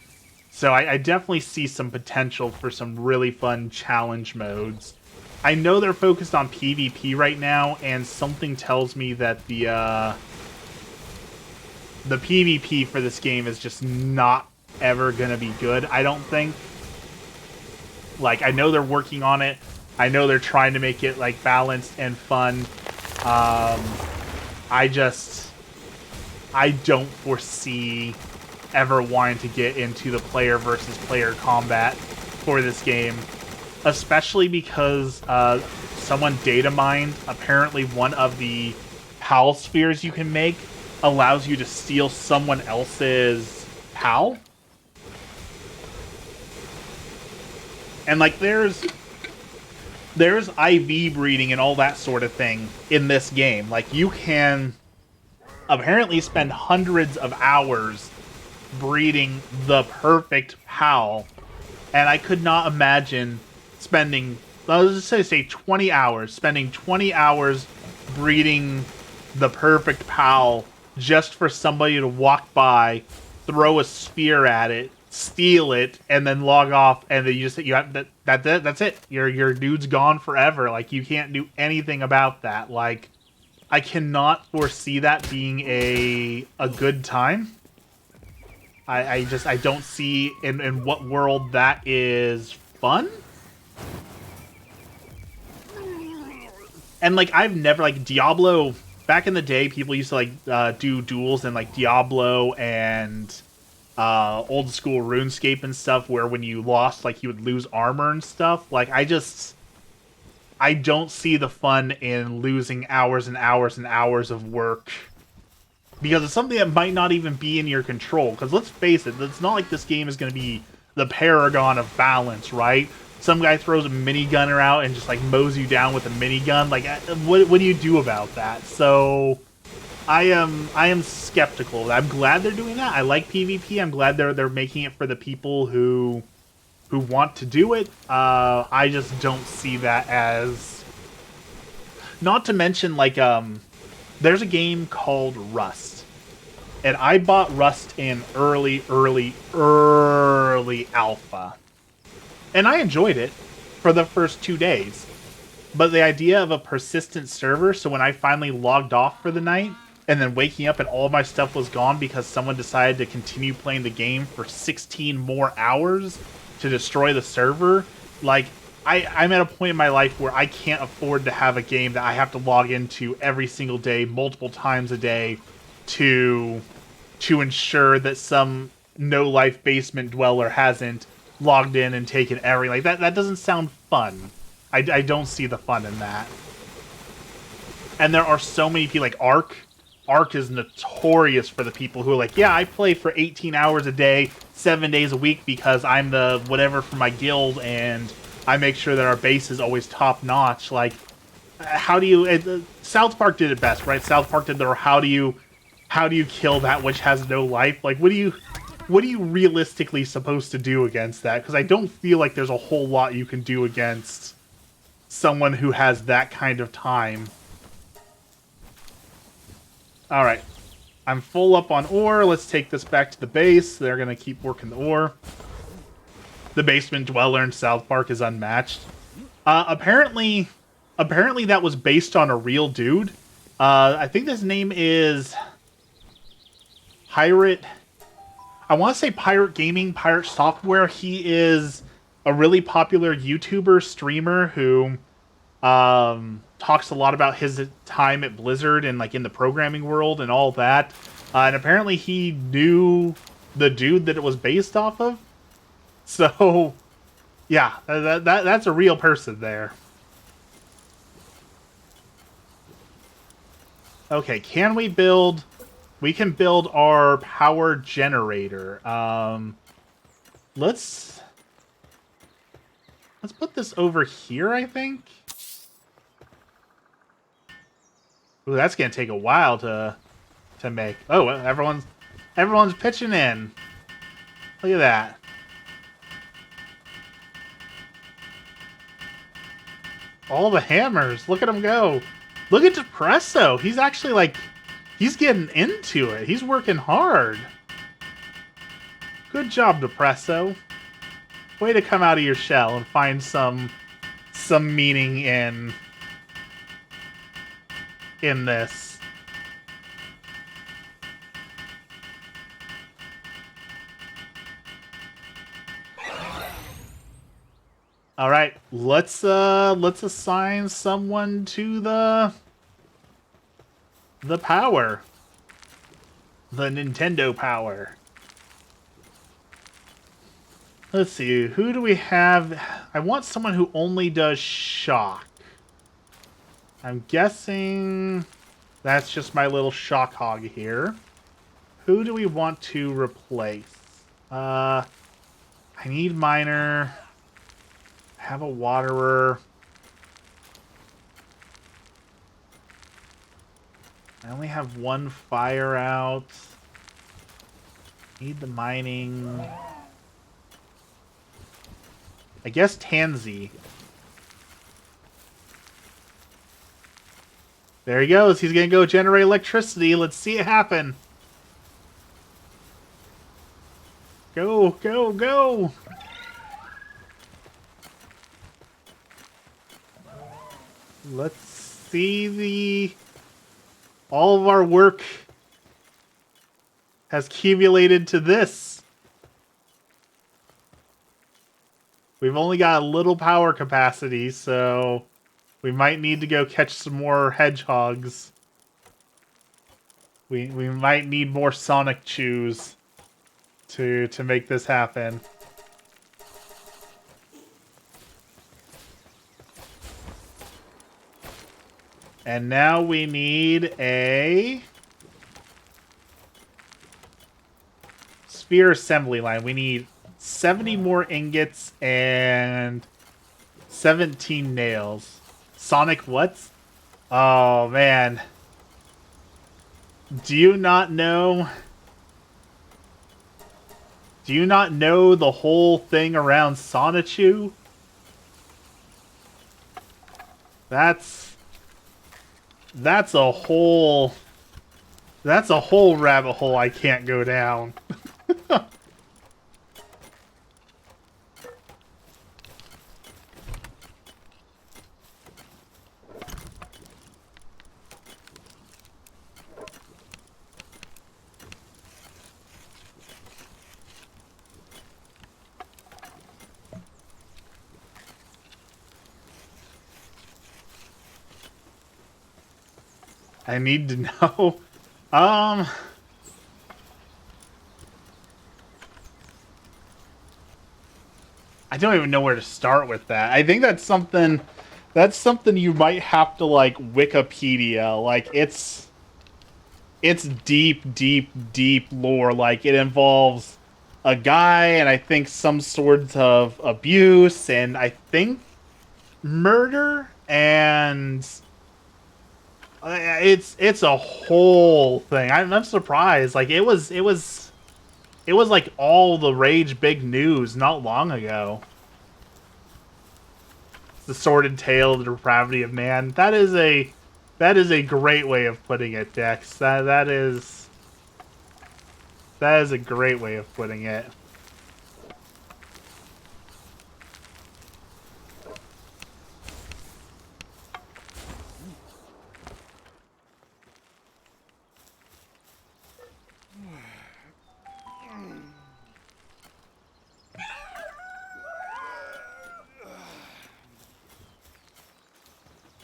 So I definitely see some potential for some really fun challenge modes. I know they're focused on PvP right now, and something tells me that the PvP for this game is just not ever gonna be good, I don't think. Like, I know they're working on it. I know they're trying to make it, like, balanced and fun. I don't foresee ever wanting to get into the player versus player combat for this game, especially because someone data mined. Apparently one of the PAL spheres you can make allows you to steal someone else's PAL. And like there's IV breeding and all that sort of thing in this game. Like, you can apparently spend hundreds of hours breeding the perfect PAL, and I could not imagine spending, let's just say 20 hours, spending 20 hours breeding the perfect PAL just for somebody to walk by, throw a sphere at it, steal it, and then log off, and then that's it. Your dude's gone forever. Like, you can't do anything about that. Like, I cannot foresee that being a good time. I don't see in what world that is fun. And like, I've never, like, Diablo, back in the day, people used to like do duels in like Diablo and old school RuneScape and stuff, where when you lost, like, you would lose armor and stuff. Like, I don't see the fun in losing hours and hours and hours of work because it's something that might not even be in your control. Because let's face it, it's not like this game is going to be the paragon of balance, right? Some guy throws a minigunner out and just like mows you down with a minigun. Like, what do you do about that? So I am skeptical. I'm glad they're doing that. I like PvP. I'm glad they're making it for the people who want to do it. I just don't see that as. Not to mention, like, there's a game called Rust, and I bought Rust in early alpha, and I enjoyed it for the first 2 days. But the idea of a persistent server, so when I finally logged off for the night, and then waking up and all my stuff was gone because someone decided to continue playing the game for 16 more hours to destroy the server, like, I'm at a point in my life where I can't afford to have a game that I have to log into every single day, multiple times a day, to ensure that some no-life basement dweller hasn't logged in and taken every... Like, that doesn't sound fun. I don't see the fun in that. And there are so many people, like Ark. Ark is notorious for the people who are like, yeah, I play for 18 hours a day, 7 days a week because I'm the whatever for my guild, and I make sure that our base is always top-notch. Like, how do you... South Park did it best, right? South Park did their how do you kill that which has no life? Like, what are you realistically supposed to do against that? Because I don't feel like there's a whole lot you can do against someone who has that kind of time. Alright. I'm full up on ore. Let's take this back to the base. They're going to keep working the ore. The basement dweller in South Park is unmatched. Apparently that was based on a real dude. I think his name is Pirate... I want to say Pirate Gaming, Pirate Software. He is a really popular YouTuber, streamer who talks a lot about his time at Blizzard and like in the programming world and all that. And apparently he knew the dude that it was based off of. So, yeah, that's a real person there. Okay, can we build... We can build our power generator. Let's put this over here, I think. Ooh, that's gonna take a while to make. Oh, everyone's pitching in. Look at that. All the hammers. Look at him go. Look at Depresso. He's actually like, he's getting into it. He's working hard. Good job, Depresso. Way to come out of your shell and find some meaning in this. All right, let's assign someone to the power. The Nintendo power. Let's see, who do we have? I want someone who only does shock. I'm guessing that's just my little shock hog here. Who do we want to replace? I need miner. I have a waterer. I only have one fire out. Need the mining. I guess Tansy. There he goes. He's going to go generate electricity. Let's see it happen. Go, go, go. Let's see all of our work has accumulated to this. We've only got a little power capacity, so we might need to go catch some more hedgehogs. We might need more Sonic Chews to make this happen. And now we need a sphere assembly line. We need 70 more ingots and 17 nails. Sonic what? Oh, man. Do you not know? Do you not know the whole thing around Sonichu? That's a whole rabbit hole I can't go down. I need to know. I don't even know where to start with that. I think that's something you might have to like Wikipedia. Like it's deep, deep, deep lore. Like it involves a guy and I think some sorts of abuse and I think murder and it's a whole thing. I'm surprised. Like it was like all the rage big news not long ago. The sordid tale of the depravity of man. That is a great way of putting it, Dex. That is a great way of putting it.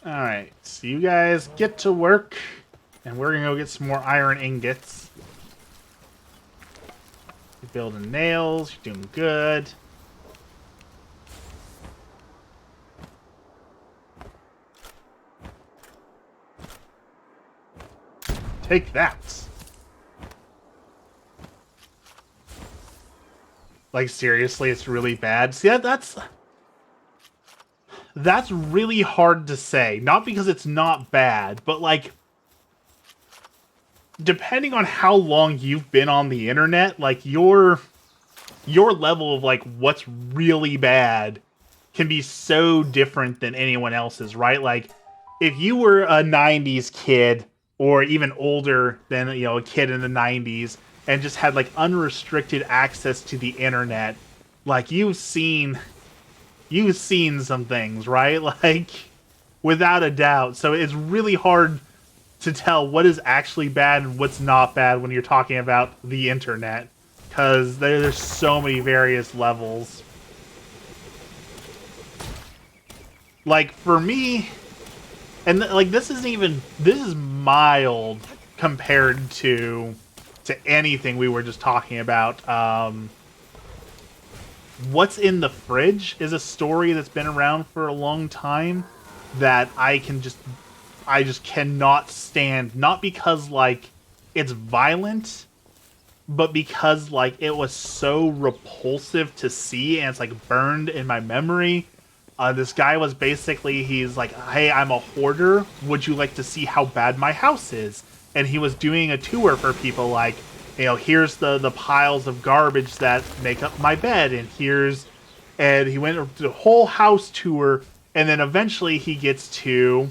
Alright, so you guys get to work, and we're gonna go get some more iron ingots. You're building nails, you're doing good. Take that. Like, seriously, it's really bad. See, that's really hard to say. Not because it's not bad, but like depending on how long you've been on the internet, like your level of like what's really bad can be so different than anyone else's, right? Like if you were a 90s kid or even older than, you know, a kid in the 90s and just had like unrestricted access to the internet, like you've seen some things, right? Like, without a doubt. So it's really hard to tell what is actually bad and what's not bad when you're talking about the internet. Because there's so many various levels. Like, for me, and like, this is mild compared to anything we were just talking about. What's in the Fridge is a story that's been around for a long time that I just cannot stand. Not because, like, it's violent, but because, like, it was so repulsive to see and it's, like, burned in my memory. This guy was basically, he's like, hey, I'm a hoarder. Would you like to see how bad my house is? And he was doing a tour for people, like, you know, here's the piles of garbage that make up my bed, and he went to the whole house tour, and then eventually he gets to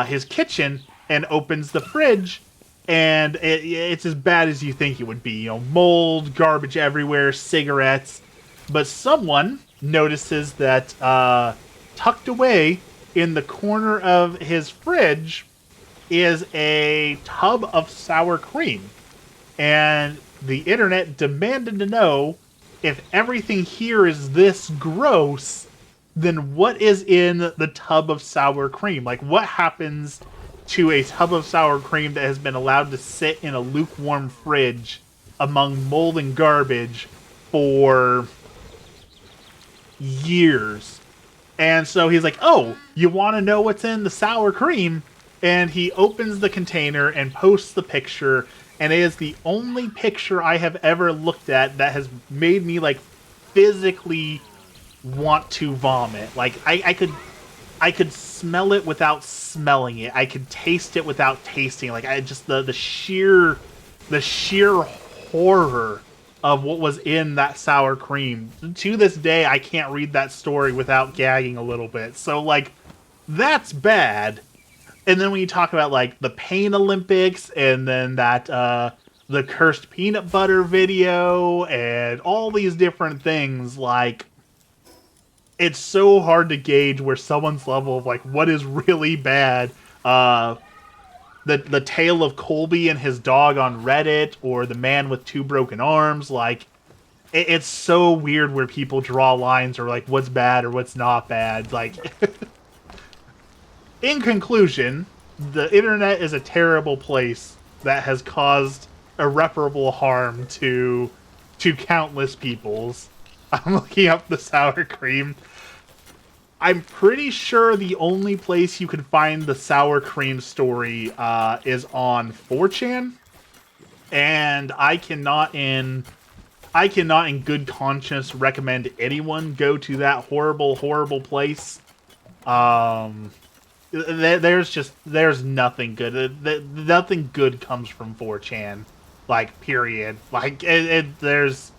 his kitchen and opens the fridge, and it's as bad as you think it would be. You know, mold, garbage everywhere, cigarettes, but someone notices that tucked away in the corner of his fridge is a tub of sour cream. And the internet demanded to know, if everything here is this gross, then what is in the tub of sour cream? Like, what happens to a tub of sour cream that has been allowed to sit in a lukewarm fridge among mold and garbage for years? And so he's like, oh, you want to know what's in the sour cream? And he opens the container and posts the picture. and it is the only picture I have ever looked at that has made me like physically want to vomit. Like I could smell it without smelling it. I could taste it without tasting. Like I just the sheer horror of what was in that sour cream. To this day, I can't read that story without gagging a little bit. So like that's bad. And then when you talk about like the Pain Olympics and then that the cursed peanut butter video and all these different things, like it's so hard to gauge where someone's level of like what is really bad. The tale of Colby and his dog on Reddit, or the man with two broken arms, like it's so weird where people draw lines or like what's bad or what's not bad. Like in conclusion, the internet is a terrible place that has caused irreparable harm to countless peoples. I'm looking up the sour cream. I'm pretty sure the only place you can find the sour cream story is on 4chan, and I cannot in good conscience recommend anyone go to that horrible place. There's nothing good. Nothing good comes from 4chan. Like, period. Like, there's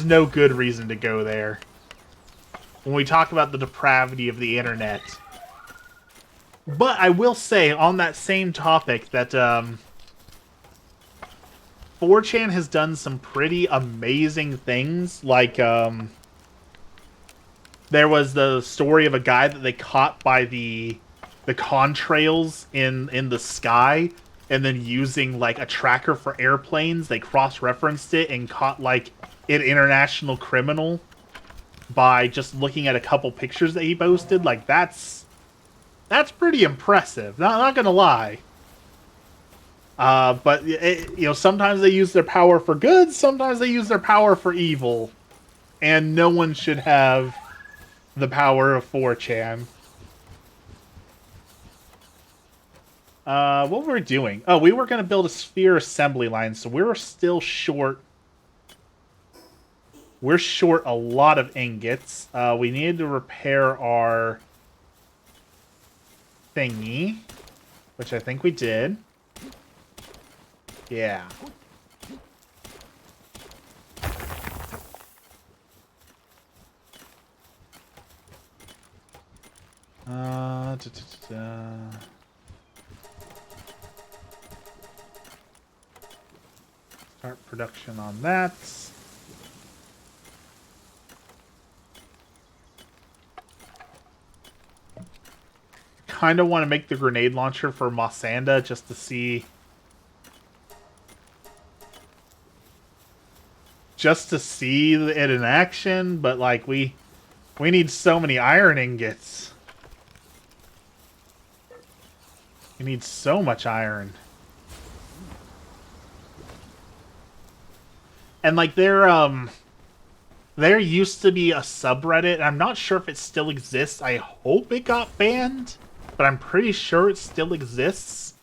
no good reason to go there. When we talk about the depravity of the internet. But I will say, on that same topic, that 4chan has done some pretty amazing things. Like, there was the story of a guy that they caught by the contrails in the sky, and then using like a tracker for airplanes, they cross-referenced it and caught like an international criminal by just looking at a couple pictures that he posted. Like that's pretty impressive. Not gonna lie. But sometimes they use their power for good, sometimes they use their power for evil, and no one should have the power of 4chan. What were we doing? Oh, we were going to build a sphere assembly line, so we were still short. We're short a lot of ingots. We needed to repair our thingy, which I think we did. Yeah. Start production on that. Kind of want to make the grenade launcher for Mossanda just to see it in action, but like we need so many iron ingots. We need so much iron. And like there used to be a subreddit, and I'm not sure if it still exists. I hope it got banned, but I'm pretty sure it still exists.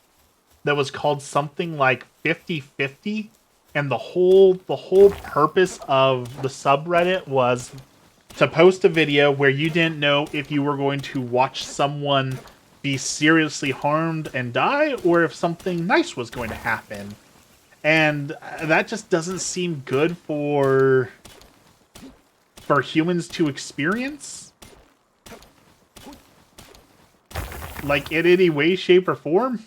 That was called something like 50/50, and the whole purpose of the subreddit was to post a video where you didn't know if you were going to watch someone be seriously harmed and die, or if something nice was going to happen. And that just doesn't seem good for humans to experience. Like, in any way, shape, or form.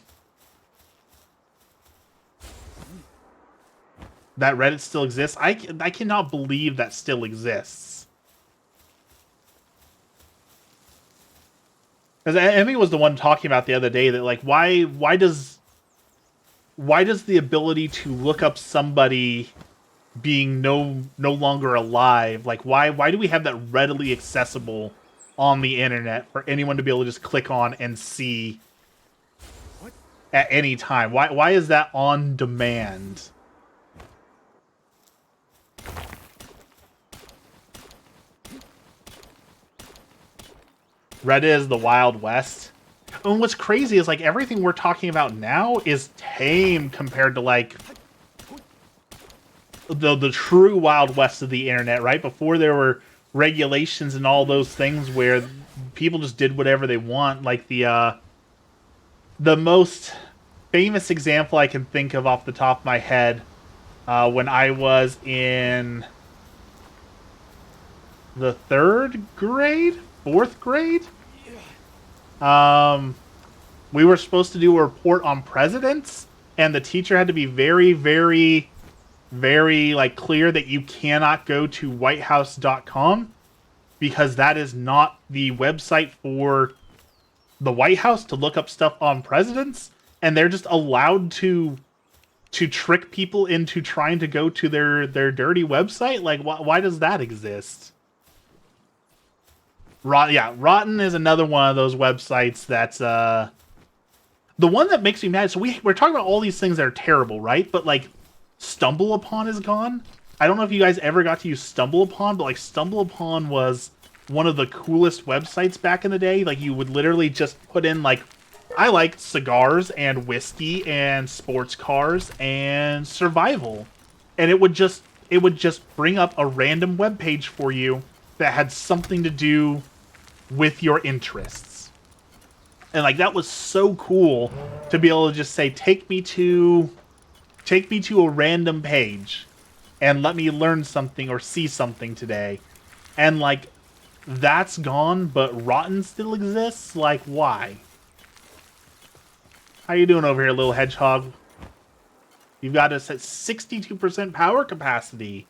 That Reddit still exists. I cannot believe that still exists. Because Emmy was the one talking about the other day that, like, why does the ability to look up somebody being no longer alive, like why do we have that readily accessible on the internet for anyone to be able to just click on and see at any time? Why is that on demand? Reddit is the Wild West. And what's crazy is, like, everything we're talking about now is tame compared to, like, the true Wild West of the internet, right? Before there were regulations and all those things where people just did whatever they want. Like the most famous example I can think of off the top of my head, when I was in the third grade, fourth grade, um, we were supposed to do a report on presidents, and the teacher had to be very, very, very like clear that you cannot go to whitehouse.com because that is not the website for the White House to look up stuff on presidents, and they're just allowed to trick people into trying to go to their dirty website. Like, why does that exist? Rotten is another one of those websites that's the one that makes me mad. So we're talking about all these things that are terrible, right? But like, Stumble Upon is gone. I don't know if you guys ever got to use Stumble Upon, but like, Stumble Upon was one of the coolest websites back in the day. Like, you would literally just put in like, I like cigars and whiskey and sports cars and survival, and it would just bring up a random web page for you that had something to do with your interests. And like, that was so cool to be able to just say, take me to a random page and let me learn something or see something today. And like, that's gone, but Rotten still exists. Like, why? How you doing over here, little hedgehog? You've got us at 62% power capacity.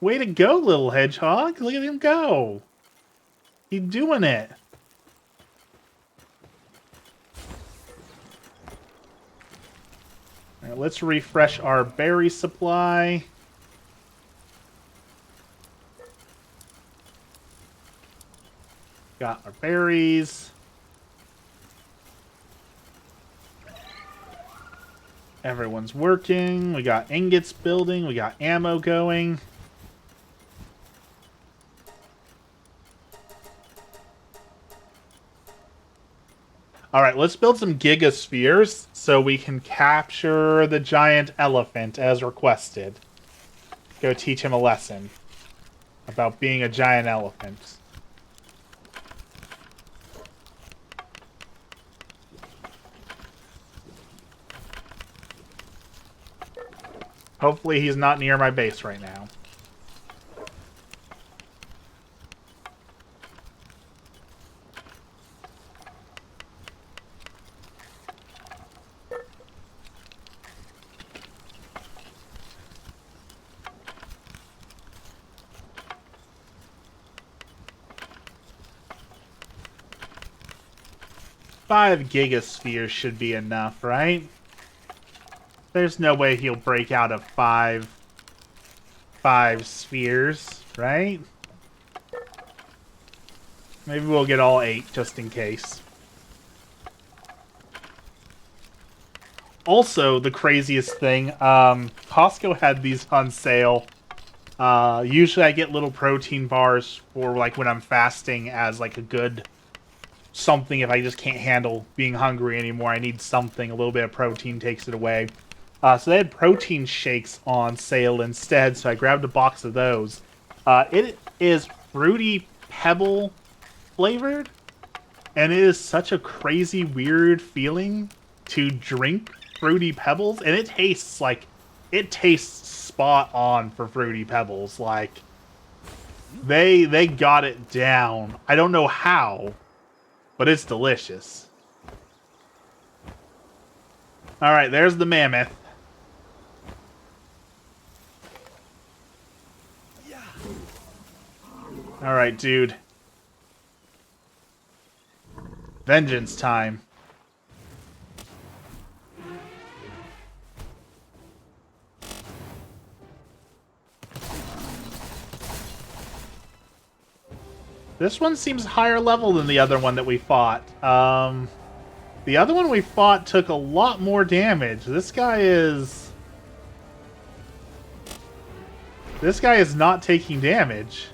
Way to go, little hedgehog. Look at him go. He's doing it. All right, let's refresh our berry supply. Got our berries. Everyone's working. We got ingots building. We got ammo going. Alright, let's build some gigaspheres so we can capture the giant elephant as requested. Go teach him a lesson about being a giant elephant. Hopefully he's not near my base right now. Five gigaspheres should be enough, right? There's no way he'll break out of five spheres, right? Maybe we'll get all 8 just in case. Also, the craziest thing, Costco had these on sale. Usually I get little protein bars for like when I'm fasting as like a good something if I just can't handle being hungry anymore. I need something. A little bit of protein takes it away. So they had protein shakes on sale instead, so I grabbed a box of those. It is Fruity Pebble flavored, and it is such a crazy, weird feeling to drink Fruity Pebbles, and it tastes spot on for Fruity Pebbles. Like, they got it down. I don't know how, but it's delicious. Alright, there's the mammoth. Alright, dude. Vengeance time. This one seems higher level than the other one that we fought. The other one we fought took a lot more damage. This guy is not taking damage.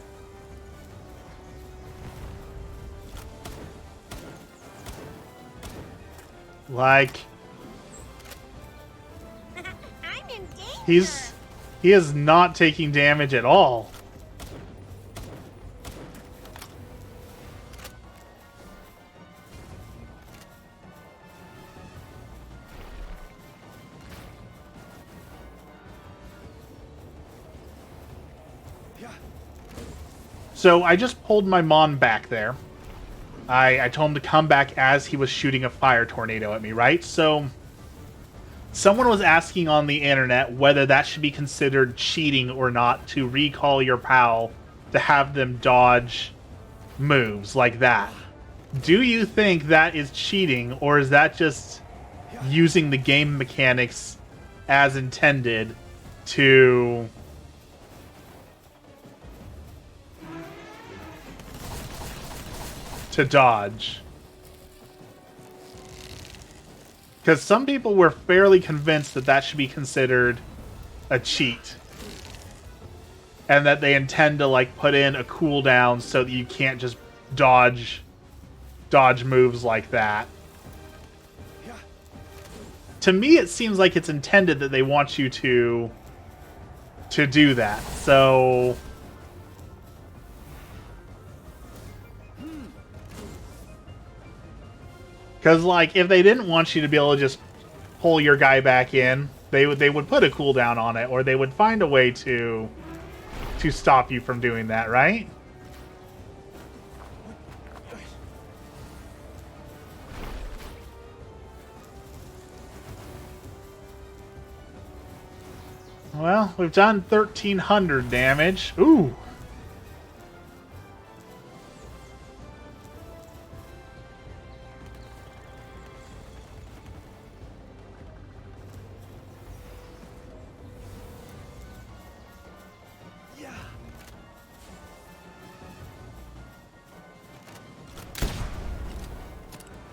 Like, I'm in danger. He is not taking damage at all. Yeah. So I just pulled my Mon back there. I told him to come back as he was shooting a fire tornado at me, right? So someone was asking on the internet whether that should be considered cheating or not to recall your pal to have them dodge moves like that. Do you think that is cheating, or is that just using the game mechanics as intended to dodge? Because some people were fairly convinced that that should be considered a cheat. And that they intend to, like, put in a cooldown so that you can't just dodge moves like that. Yeah. To me, it seems like it's intended that they want you to do that. So because, like, if they didn't want you to be able to just pull your guy back in, they would put a cooldown on it, or they would find a way to stop you from doing that, right? Well, we've done 1,300 damage. Ooh. Yeah.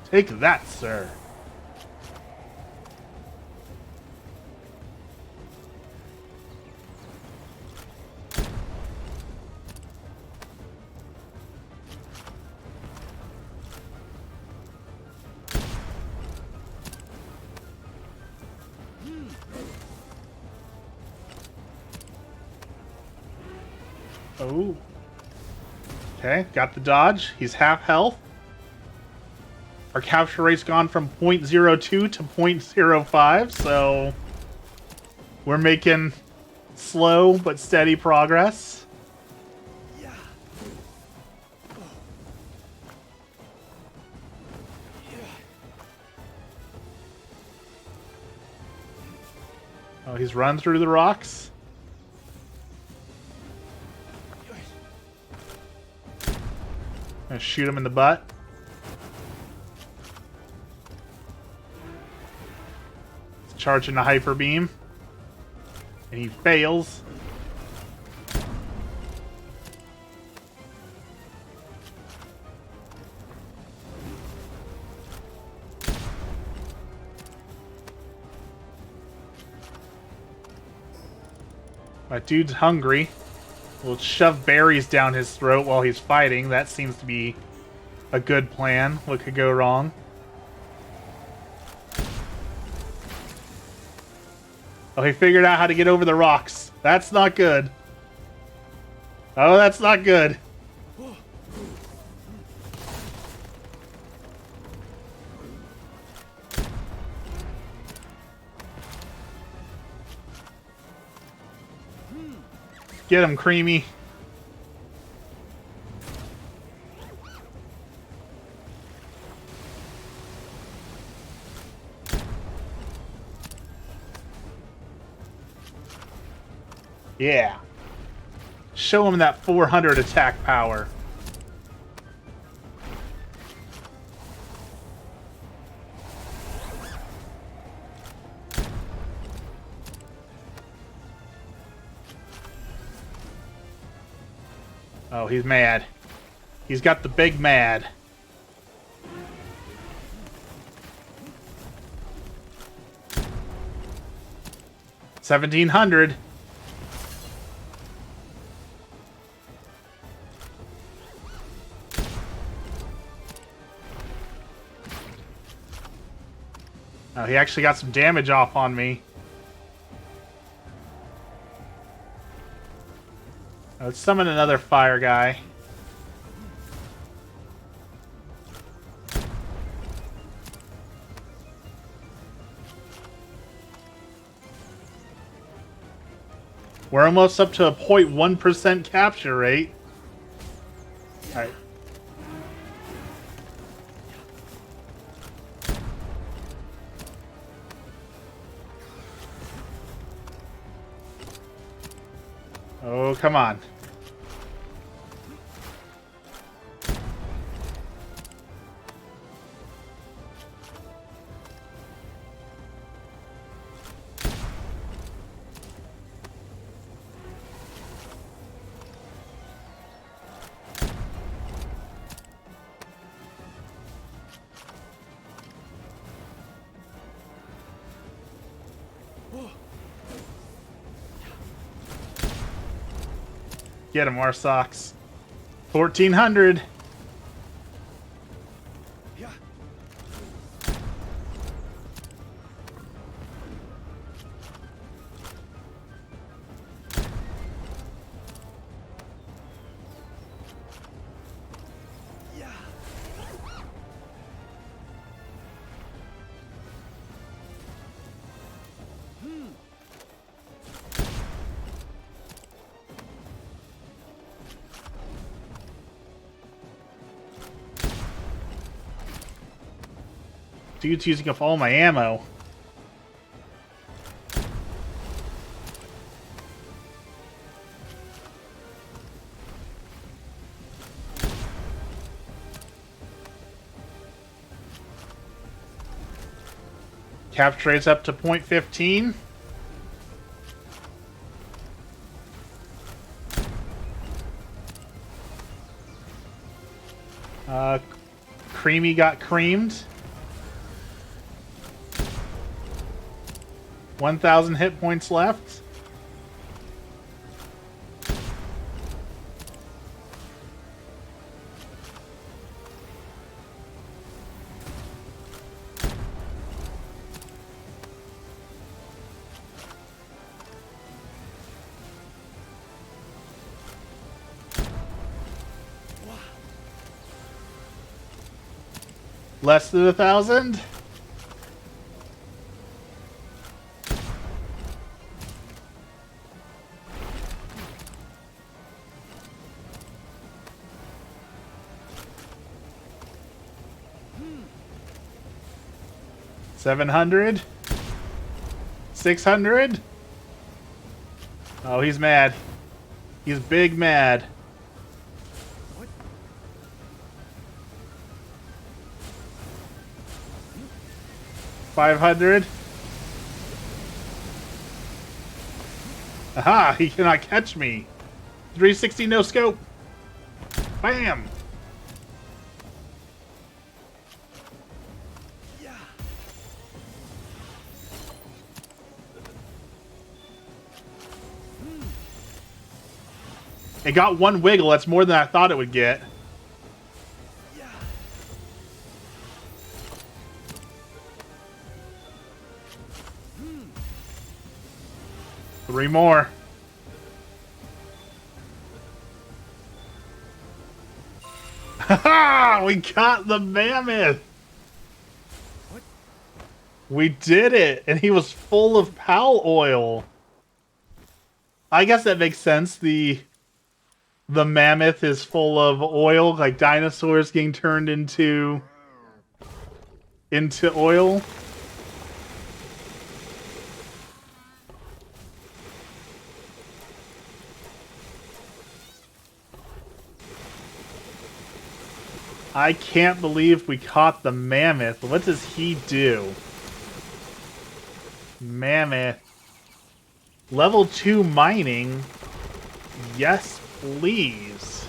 Take that, sir. Oh. Okay, got the dodge. He's half health. Our capture rate's gone from 0.02 to 0.05, so we're making slow but steady progress. Yeah. Oh, he's run through the rocks. Gonna shoot him in the butt. He's charging a hyper beam. And he fails. My dude's hungry. We'll shove berries down his throat while he's fighting. That seems to be a good plan. What could go wrong? Oh, he figured out how to get over the rocks. That's not good. Oh, that's not good. Get him, Creamy. Yeah. Show him that 400 attack power. Oh, he's mad. He's got the big mad. $1,700. Oh, he actually got some damage off on me. Let's summon another fire guy. We're almost up to a 0.1% capture rate. Alright. Oh, come on. Get him, Arsox. 1400. Yeah. Yeah. Dude's using up all my ammo. Capture rate's up to 0.15. Creamy got creamed. 1,000 hit points left. Less than 1,000. $700. 600. Oh, he's mad. He's big mad. 500. Aha! He cannot catch me. 360 no scope. Bam! Yeah. It got one wiggle. That's more than I thought it would get. Yeah. 3 more. Haha! We got the mammoth! What? We did it! And he was full of pal oil. I guess that makes sense. The mammoth is full of oil, like dinosaurs getting turned into oil. I can't believe we caught the mammoth. What does he do? Mammoth. Level 2 mining. Yes, please.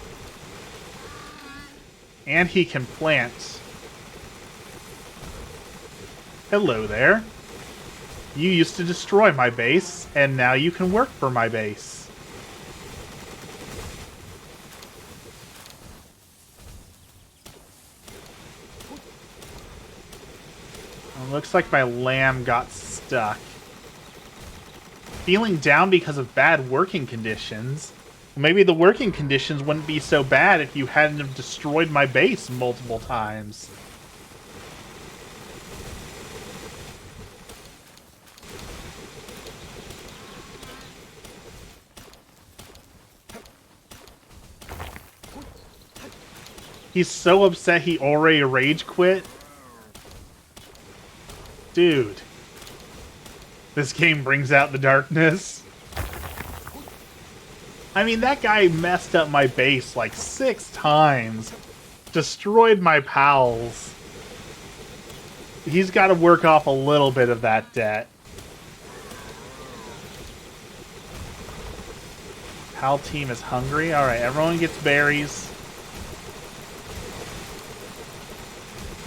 And he can plant. Hello there. You used to destroy my base, and now you can work for my base. Looks like my lamb got stuck. Feeling down because of bad working conditions. Maybe the working conditions wouldn't be so bad if you hadn't have destroyed my base multiple times. He's so upset he already rage quit. Dude. This game brings out the darkness. I mean, that guy messed up my base like 6 times. Destroyed my pals. He's got to work off a little bit of that debt. Pal team is hungry. Alright, everyone gets berries.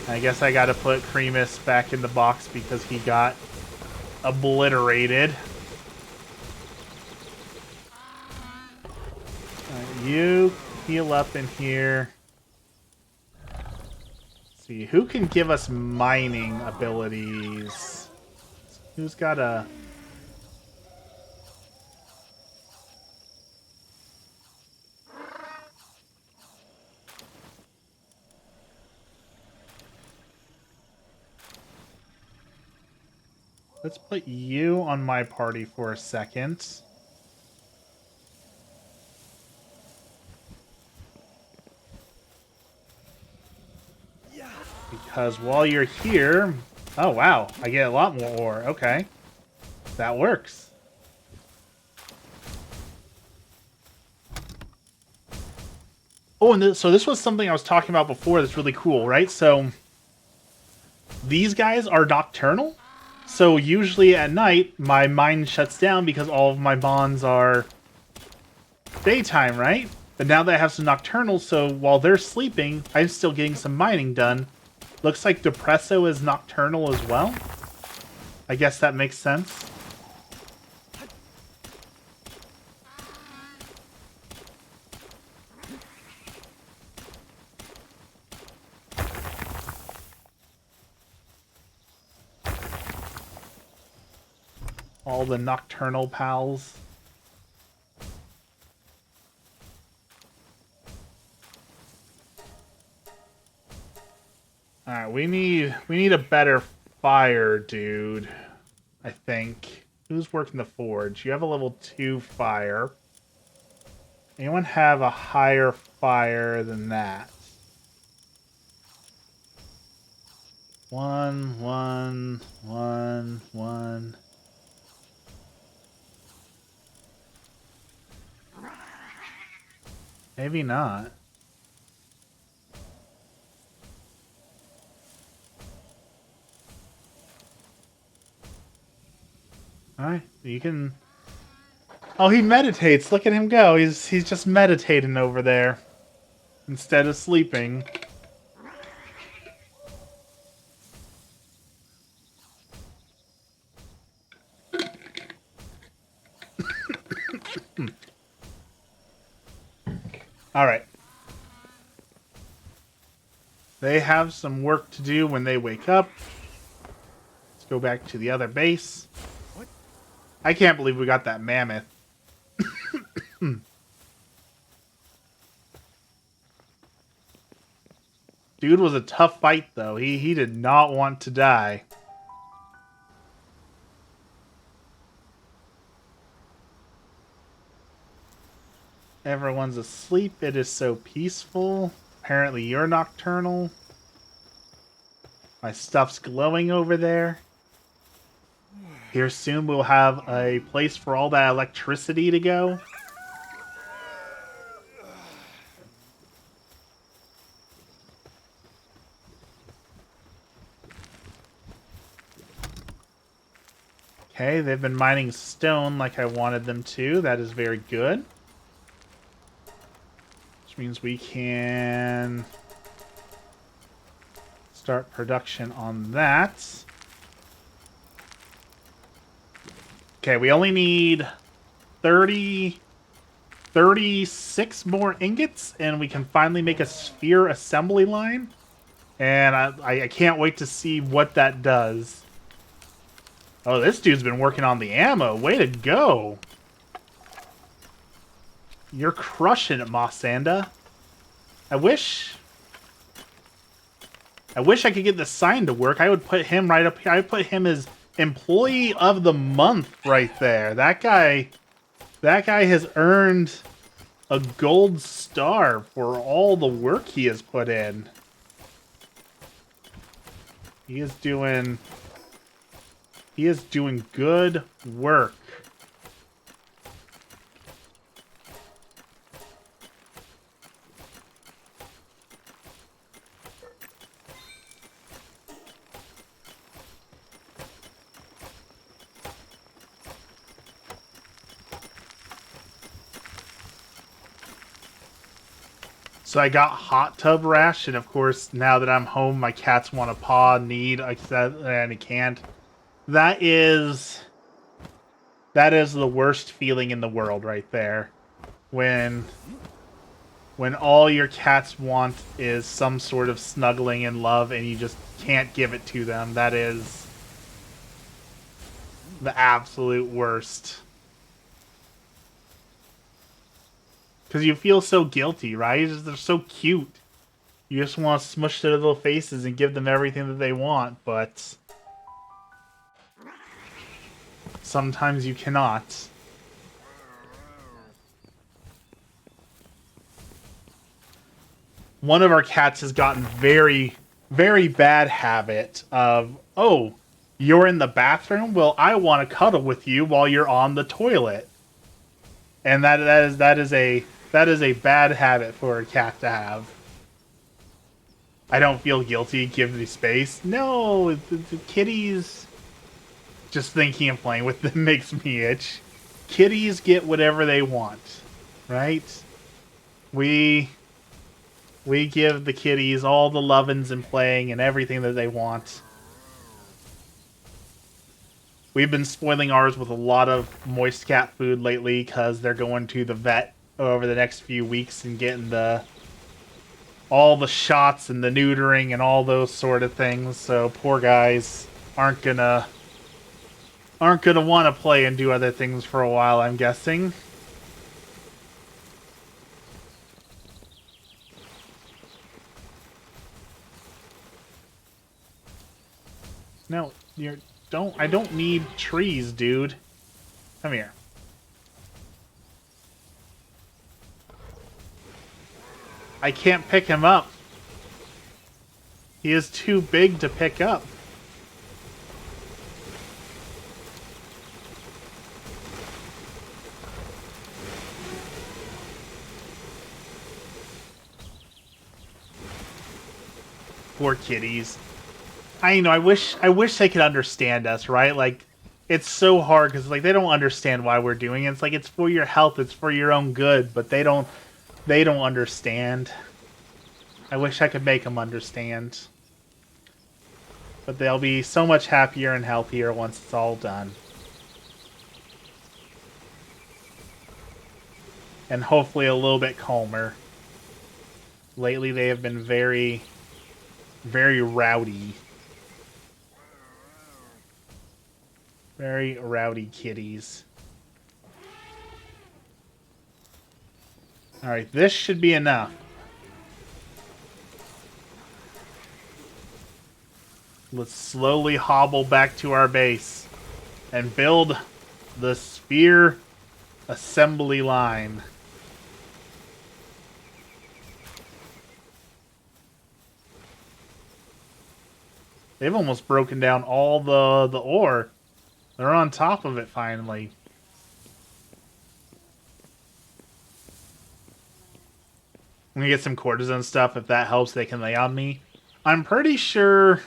I guess I gotta put Cremus back in the box because he got obliterated. You heal up in here. Let's see, who can give us mining abilities? Who's got a... Let's put you on my party for a second. Yeah. Because while you're here... Oh, wow. I get a lot more ore. Okay. That works. Oh, and so this was something I was talking about before that's really cool, right? So, these guys are nocturnal. So usually at night, my mine shuts down because all of my bonds are daytime, right? But now that I have some nocturnal, so while they're sleeping, I'm still getting some mining done. Looks like Depresso is nocturnal as well. I guess that makes sense. All the nocturnal pals. Alright, we need a better fire, dude. I think. Who's working the forge? You have a level 2 fire. Anyone have a higher fire than that? 1, 1, 1, 1. Maybe not. Alright, you can... Oh, he meditates. Look at him go. He's just meditating over there. Instead of sleeping. Alright. They have some work to do when they wake up. Let's go back to the other base. What? I can't believe we got that mammoth. Dude was a tough fight, though. He did not want to die. Everyone's asleep. It is so peaceful. Apparently you're nocturnal. My stuff's glowing over there. Here soon we'll have a place for all that electricity to go. Okay, they've been mining stone like I wanted them to. That is very good. Which means we can start production on that. Okay, we only need 36 more ingots, and we can finally make a sphere assembly line. And I can't wait to see what that does. Oh, this dude's been working on the ammo. Way to go. You're crushing it, Mossanda. I wish I could get the sign to work. I would put him right up here. I would put him as Employee of the Month right there. That guy has earned a gold star for all the work he has put in. He is doing good work. So I got hot tub rash, and of course, now that I'm home, my cats want to paw, need, like that, and it can't. That is the worst feeling in the world right there. When all your cats want is some sort of snuggling and love, and you just can't give it to them. That is the absolute worst. Because you feel so guilty, right? They're so cute. You just want to smush their little faces and give them everything that they want, but sometimes you cannot. One of our cats has gotten very, very bad habit of, oh, you're in the bathroom? Well, I want to cuddle with you while you're on the toilet. And that is a bad habit for a cat to have. I don't feel guilty. Give me space. No, the kitties. Just thinking of playing with them makes me itch. Kitties get whatever they want, right? We give the kitties all the lovin's and playing and everything that they want. We've been spoiling ours with a lot of moist cat food lately because they're going to the vet over the next few weeks and getting all the shots and the neutering and all those sort of things. So poor guys aren't gonna want to play and do other things for a while, I'm guessing. No, I don't need trees, dude. Come here. I can't pick him up. He is too big to pick up. Poor kitties. I know. I wish they could understand us, right? Like, it's so hard because like they don't understand why we're doing it. It's like it's for your health, it's for your own good, but they don't understand. I wish I could make them understand. But they'll be so much happier and healthier once it's all done. And hopefully a little bit calmer. Lately they have been very, very rowdy. Very rowdy kitties. Alright, this should be enough. Let's slowly hobble back to our base and build the spear assembly line. They've almost broken down all the ore. They're on top of it finally. I'm gonna get some cortisone stuff. If that helps, they can lay on me. I'm pretty sure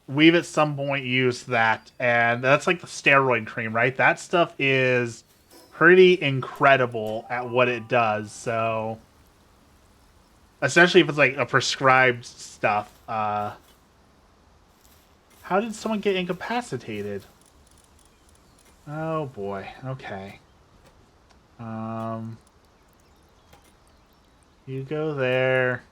we've at some point used that, and that's like the steroid cream, right? That stuff is pretty incredible at what it does, so... Especially if it's like a prescribed stuff. How did someone get incapacitated? Oh boy, okay. You go there.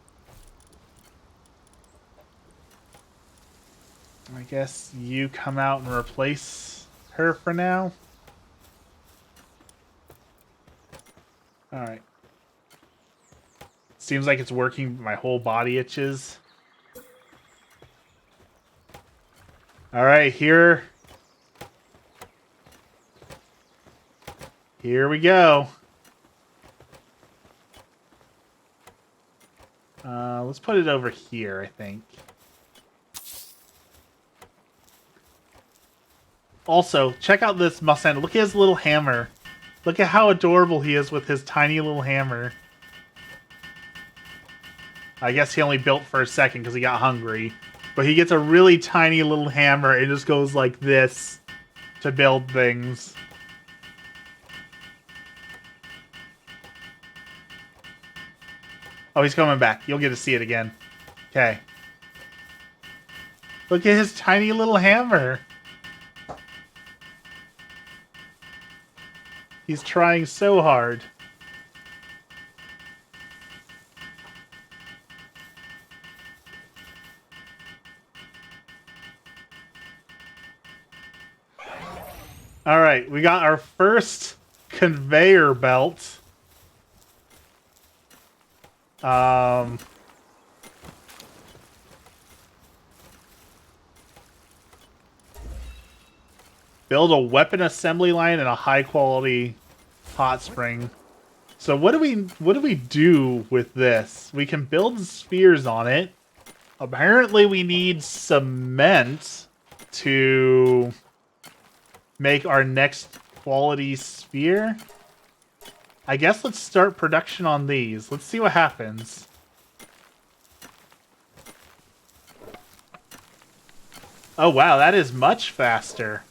I guess you come out and replace her for now. Alright. Seems like it's working. My whole body itches. Alright, here. Here we go. Let's put it over here, I think. Also, check out this Mustang. Look at his little hammer. Look at how adorable he is with his tiny little hammer. I guess he only built for a second because he got hungry. But he gets a really tiny little hammer and just goes like this to build things. Oh, he's coming back. You'll get to see it again. Okay. Look at his tiny little hammer. He's trying so hard. Alright, we got our first conveyor belt. Build a weapon assembly line and a high quality hot spring. So what do we do with this? We can build spheres on it. Apparently we need cement to make our next quality sphere. I guess let's start production on these. Let's see what happens. Oh wow, that is much faster.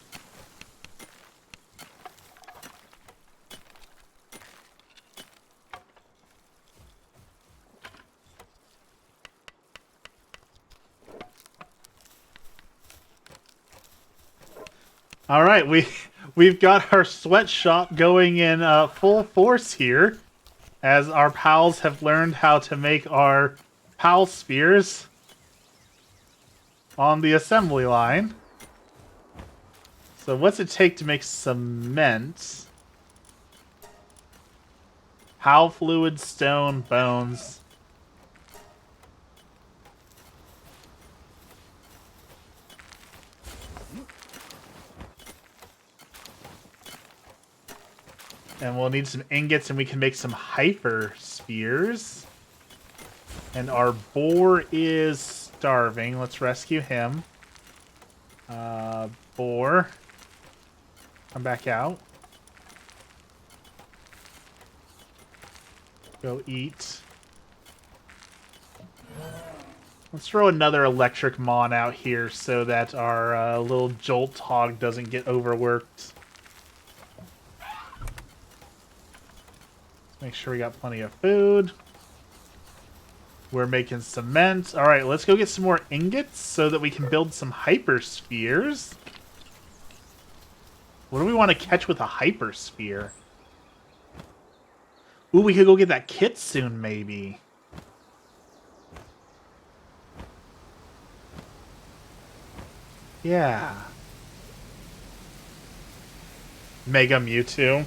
All right, we've got our sweatshop going in full force here, as our pals have learned how to make our pal spheres on the assembly line. So what's it take to make cement? Pal fluid, stone, bones. And we'll need some ingots, and we can make some hyper spheres. And our boar is starving. Let's rescue him. Boar. Come back out. Go eat. Let's throw another electric mon out here so that our little jolt hog doesn't get overworked. Make sure we got plenty of food. We're making cement. All right, let's go get some more ingots so that we can build some hyperspheres. What do we want to catch with a hypersphere? Ooh, we could go get that kit soon, maybe. Yeah. Mega Mewtwo.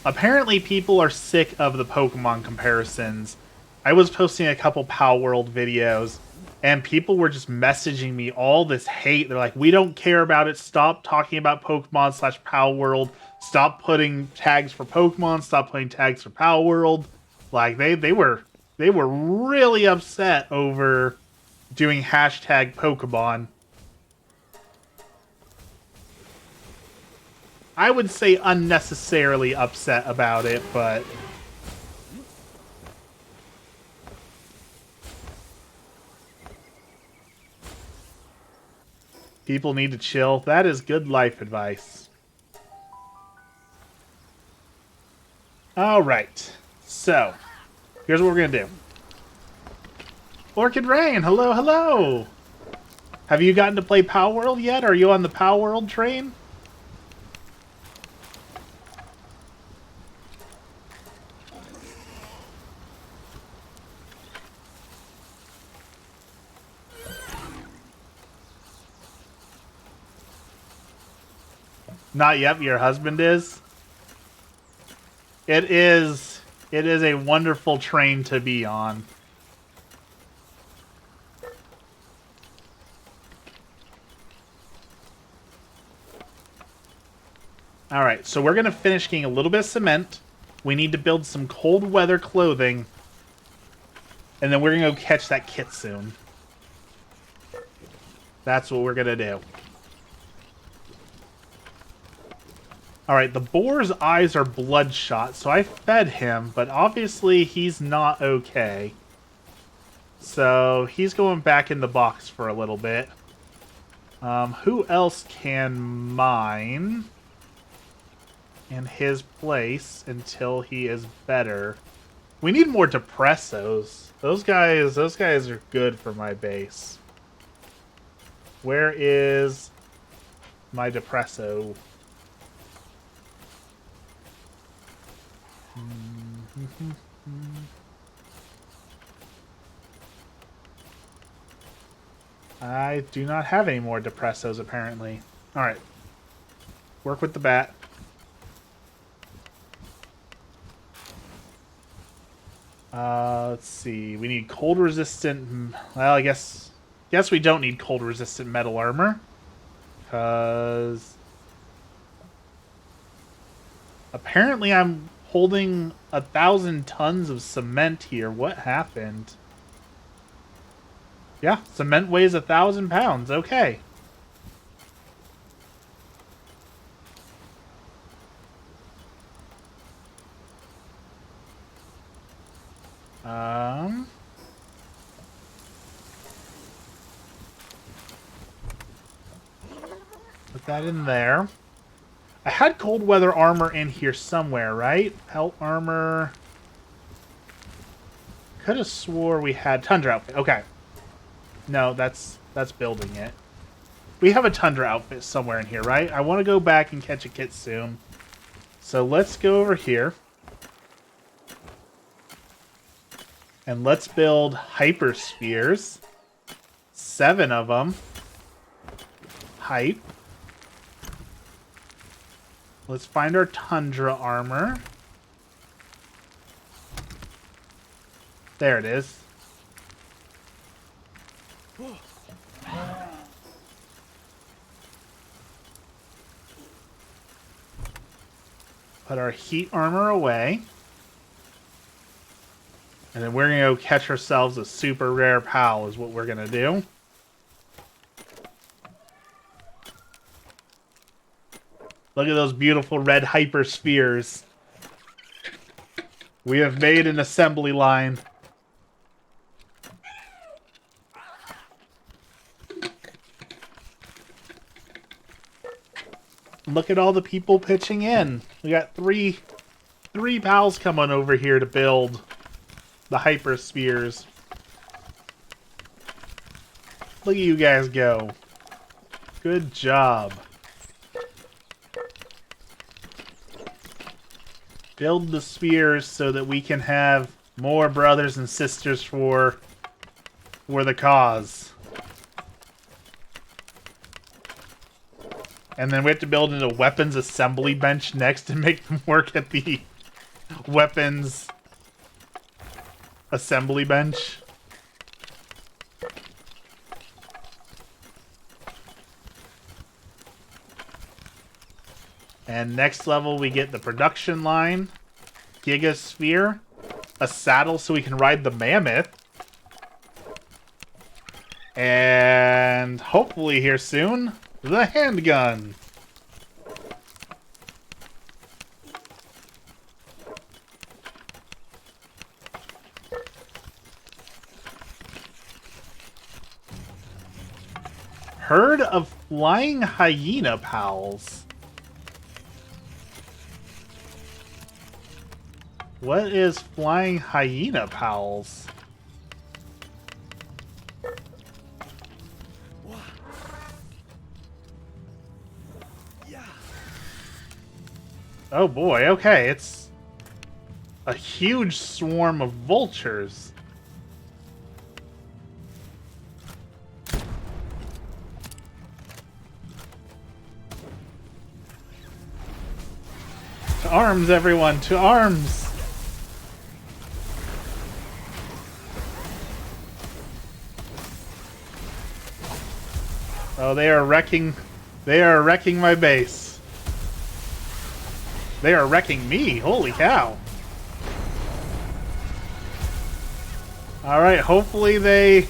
Apparently people are sick of the Pokemon comparisons. I was posting a couple Palworld videos, and people were just messaging me all this hate. They're like, we don't care about it. Stop talking about Pokemon / Palworld. Stop putting tags for Pokemon. Stop putting tags for Palworld. Like, they were really upset over doing hashtag Pokemon. I would say unnecessarily upset about it, but people need to chill. That is good life advice. Alright, so here's what we're gonna do. Orchid Rain, hello, hello! Have you gotten to play Palworld yet? Are you on the Palworld train? Not yet, your husband is? It is. It is a wonderful train to be on. Alright, so we're going to finish getting a little bit of cement. We need to build some cold weather clothing. And then we're going to go catch that kitsune. That's what we're going to do. Alright, the boar's eyes are bloodshot, so I fed him, but obviously he's not okay. So he's going back in the box for a little bit. Who else can mine in his place until he is better? We need more depressos. Those guys are good for my base. Where is my depresso? I do not have any more depressos, apparently. Alright. Work with the bat. Let's see. We need cold resistant... Well, I guess we don't need cold resistant metal armor. Because... apparently I'm holding 1,000 tons of cement here. What happened? Yeah, cement weighs 1,000 pounds. Okay. Put that in there. I had cold weather armor in here somewhere, right? Pelt armor. Could have swore we had tundra outfit. Okay. No, that's building it. We have a tundra outfit somewhere in here, right? I want to go back and catch a kitsune. So let's go over here. And let's build hyperspheres. 7 of them. Hype. Let's find our tundra armor. There it is. Put our heat armor away. And then we're going to go catch ourselves a super rare pal is what we're going to do. Look at those beautiful red hyperspheres. We have made an assembly line. Look at all the people pitching in. We got three pals coming over here to build the hyperspheres. Look at you guys go. Good job. Build the spheres so that we can have more brothers and sisters for the cause. And then we have to build in a weapons assembly bench next to make them work at the weapons assembly bench. And next level we get the production line, Gigasphere, a saddle so we can ride the mammoth, and hopefully here soon, the handgun. Herd of flying hyena pals. What is flying hyena pals? Oh boy, okay, it's a huge swarm of vultures. arms, everyone! To arms! Oh, they are wrecking my base. They are wrecking me. Holy cow. All right, hopefully they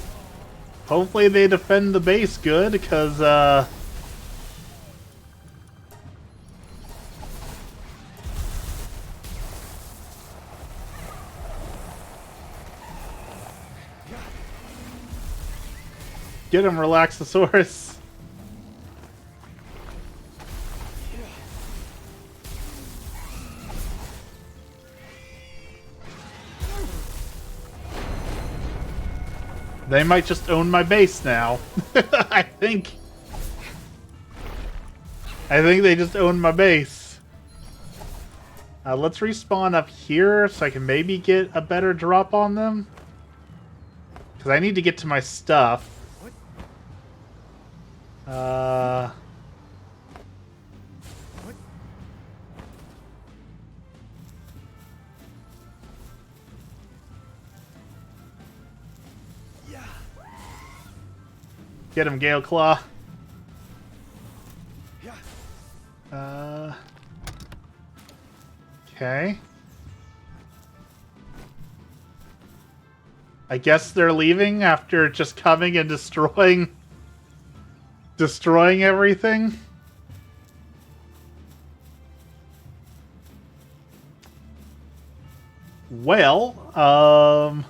defend the base good, because get him, Relaxosaurus. They might just own my base now. I think they just own my base. Let's respawn up here so I can maybe get a better drop on them. Because I need to get to my stuff. Get him, Gale Claw. Okay. I guess they're leaving after just coming and destroying everything. Well,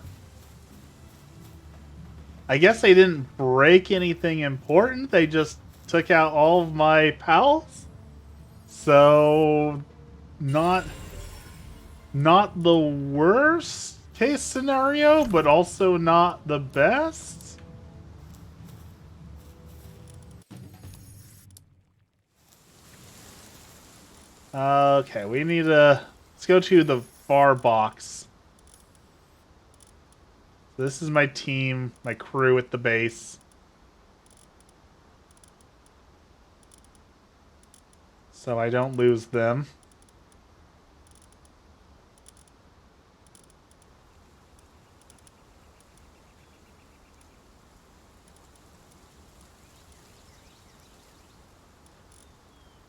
I guess they didn't break anything important. They just took out all of my pals. So, not the worst case scenario, but also not the best. Okay, we need to... Let's go to the far box. This is my team, my crew at the base. So I don't lose them.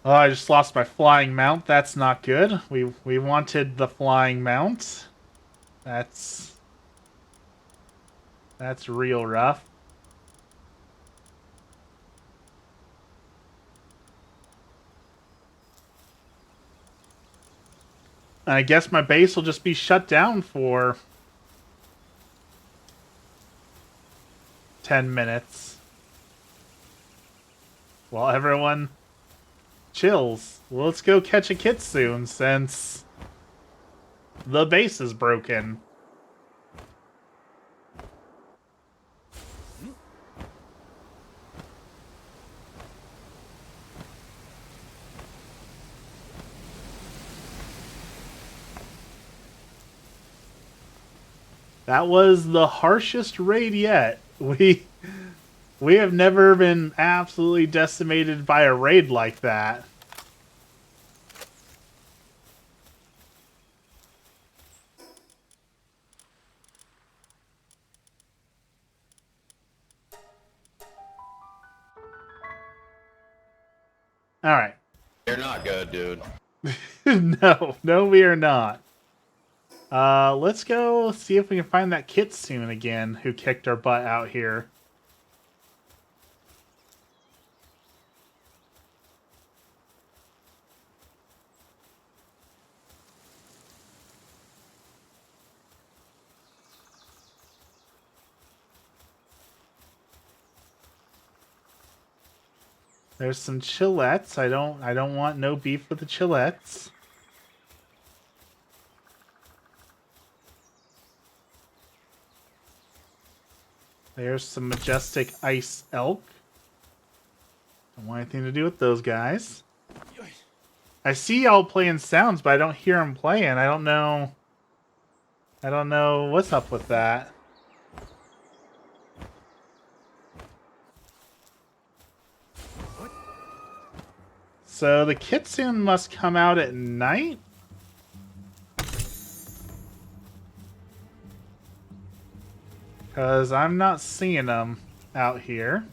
Oh, I just lost my flying mount. That's not good. We wanted the flying mount. That's real rough. And I guess my base will just be shut down for 10 minutes. While everyone chills. Well, let's go catch a kitsune since the base is broken. That was the harshest raid yet. We have never been absolutely decimated by a raid like that. All right. You're not good, dude. No, we are not. Let's go see if we can find that kitsune again who kicked our butt out here. There's some chillettes. I don't want no beef with the chillettes. There's some majestic ice elk. Don't want anything to do with those guys. I see y'all playing sounds, but I don't hear them playing. I don't know what's up with that. So the kitsune must come out at night? Because I'm not seeing them out here.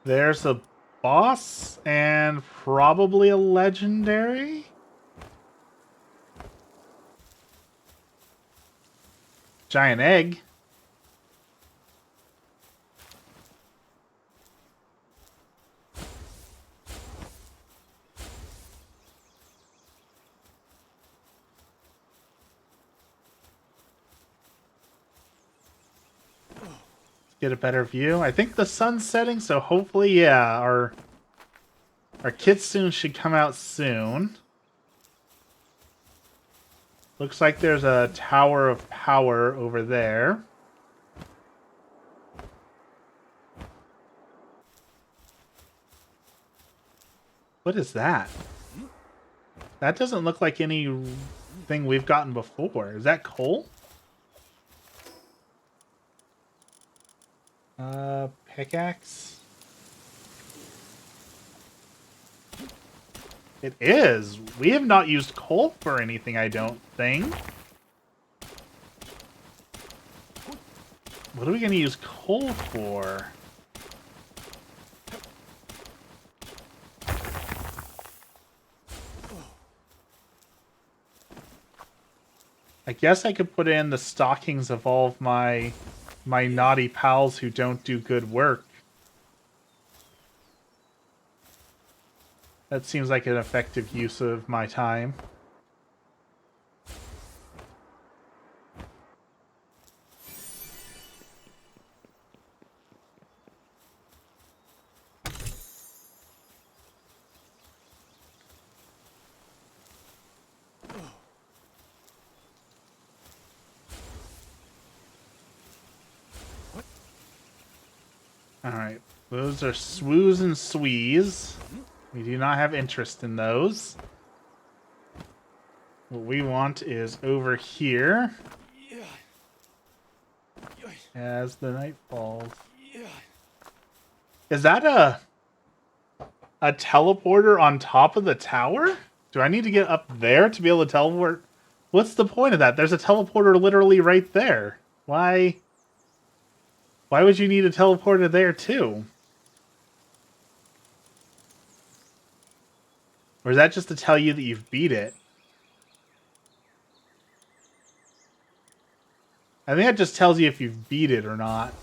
There's a boss and probably a legendary. Giant egg. Get a better view. I think the sun's setting, so hopefully, yeah, our kitsune should come out soon. Looks like there's a tower of power over there. What is that? That doesn't look like anything we've gotten before. Is that coal? Pickaxe? It is. We have not used coal for anything, I don't think. What are we going to use coal for? I guess I could put in the stockings of all of my naughty pals who don't do good work. That seems like an effective use of my time. Alright, those are swoos and swees. We do not have interest in those. What we want is over here. As the night falls. Is that a teleporter on top of the tower? Do I need to get up there to be able to teleport? What's the point of that? There's a teleporter literally right there. Why would you need a teleporter there too? Or is that just to tell you that you've beat it? I think that just tells you if you've beat it or not.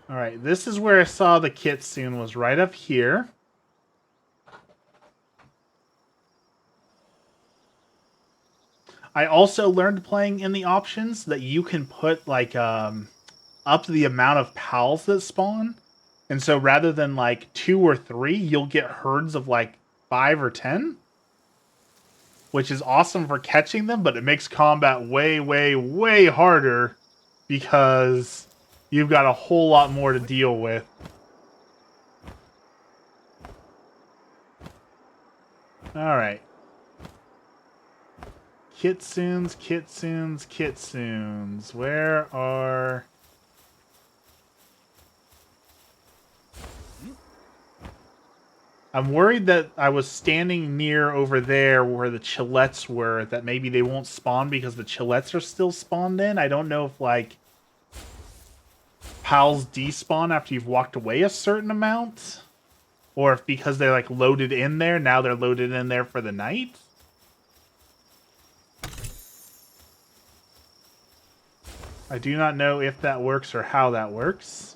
Alright, this is where I saw the kitsune, was right up here. I also learned playing in the options that you can put like up the amount of pals that spawn. And so rather than like 2 or 3, you'll get herds of like 5 or 10. Which is awesome for catching them, but it makes combat way, way, way harder because you've got a whole lot more to deal with. Alright. Kitsunes, kitsunes, kitsunes. Where are... I'm worried that I was standing near over there where the chillettes were, that maybe they won't spawn because the chillettes are still spawned in. I don't know if, like, pals despawn after you've walked away a certain amount. Or if because they're, like, loaded in there, now they're loaded in there for the night. I do not know if that works or how that works.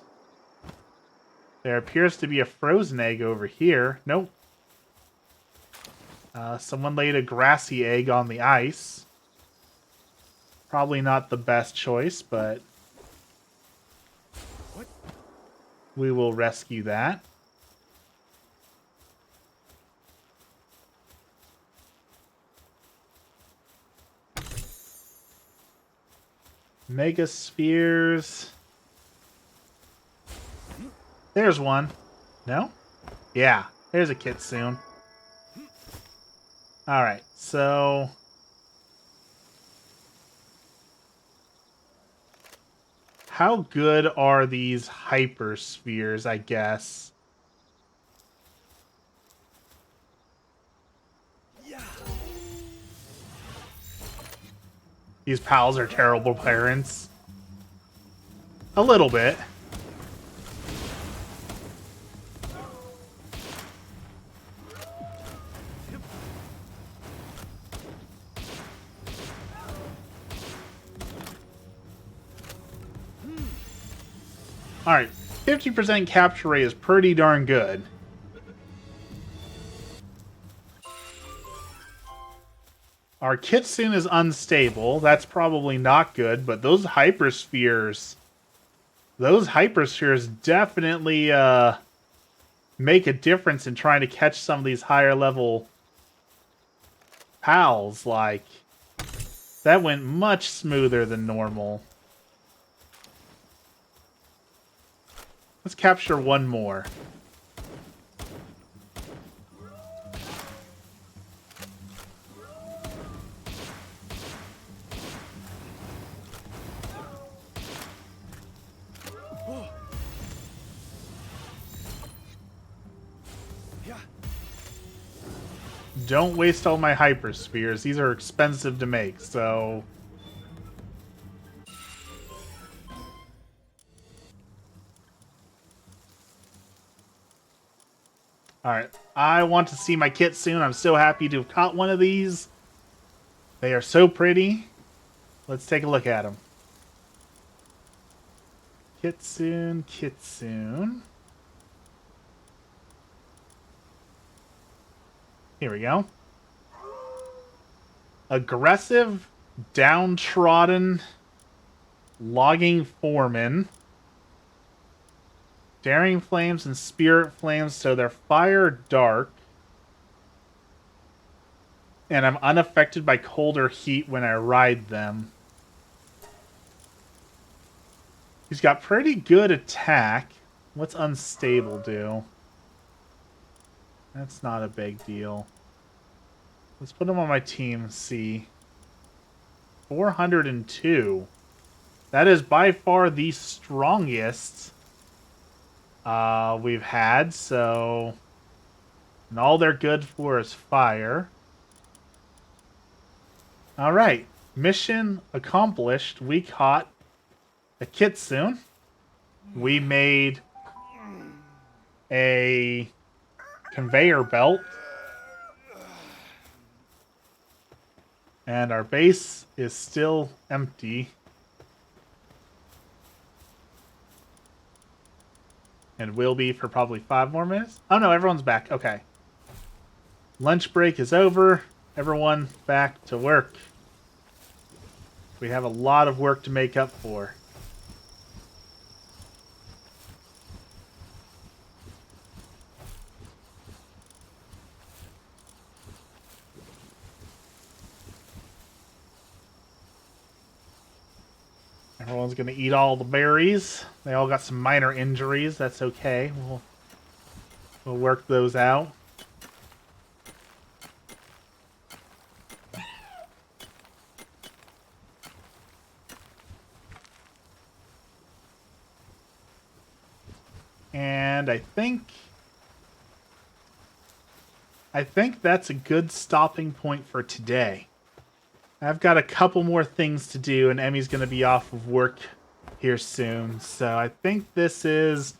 There appears to be a frozen egg over here. Nope. Someone laid a grassy egg on the ice. Probably not the best choice, but we will rescue that. Mega spheres. There's one. No? Yeah, there's a kitsune. Alright, so... How good are these hyperspheres, I guess? Yeah. These pals are terrible parents. A little bit. Alright, 50% capture rate is pretty darn good. Our Kitsune is unstable. That's probably not good, but those hyperspheres definitely make a difference in trying to catch some of these higher level pals. Like, that went much smoother than normal. Let's capture one more. Yeah. Don't waste all my hyperspheres. These are expensive to make, so... Alright, I want to see my Kitsune. I'm so happy to have caught one of these. They are so pretty. Let's take a look at them. Kitsune, Kitsune. Here we go. Aggressive, downtrodden, logging foreman. Daring flames and spirit flames, so they're fire dark. And I'm unaffected by cold or heat when I ride them. He's got pretty good attack. What's unstable do? That's not a big deal. Let's put him on my team, see. 402. That is by far the strongest we've had, so... And all they're good for is fire. Alright. Mission accomplished. We caught a Kitsune. We made a conveyor belt. And our base is still empty. And will be for probably 5 more minutes. Oh no, everyone's back. Okay. Lunch break is over. Everyone back to work. We have a lot of work to make up for. Everyone's going to eat all the berries. They all got some minor injuries. That's okay. We'll work those out. And I think that's a good stopping point for today. I've got a couple more things to do, and Emmy's going to be off of work here soon. So I think this is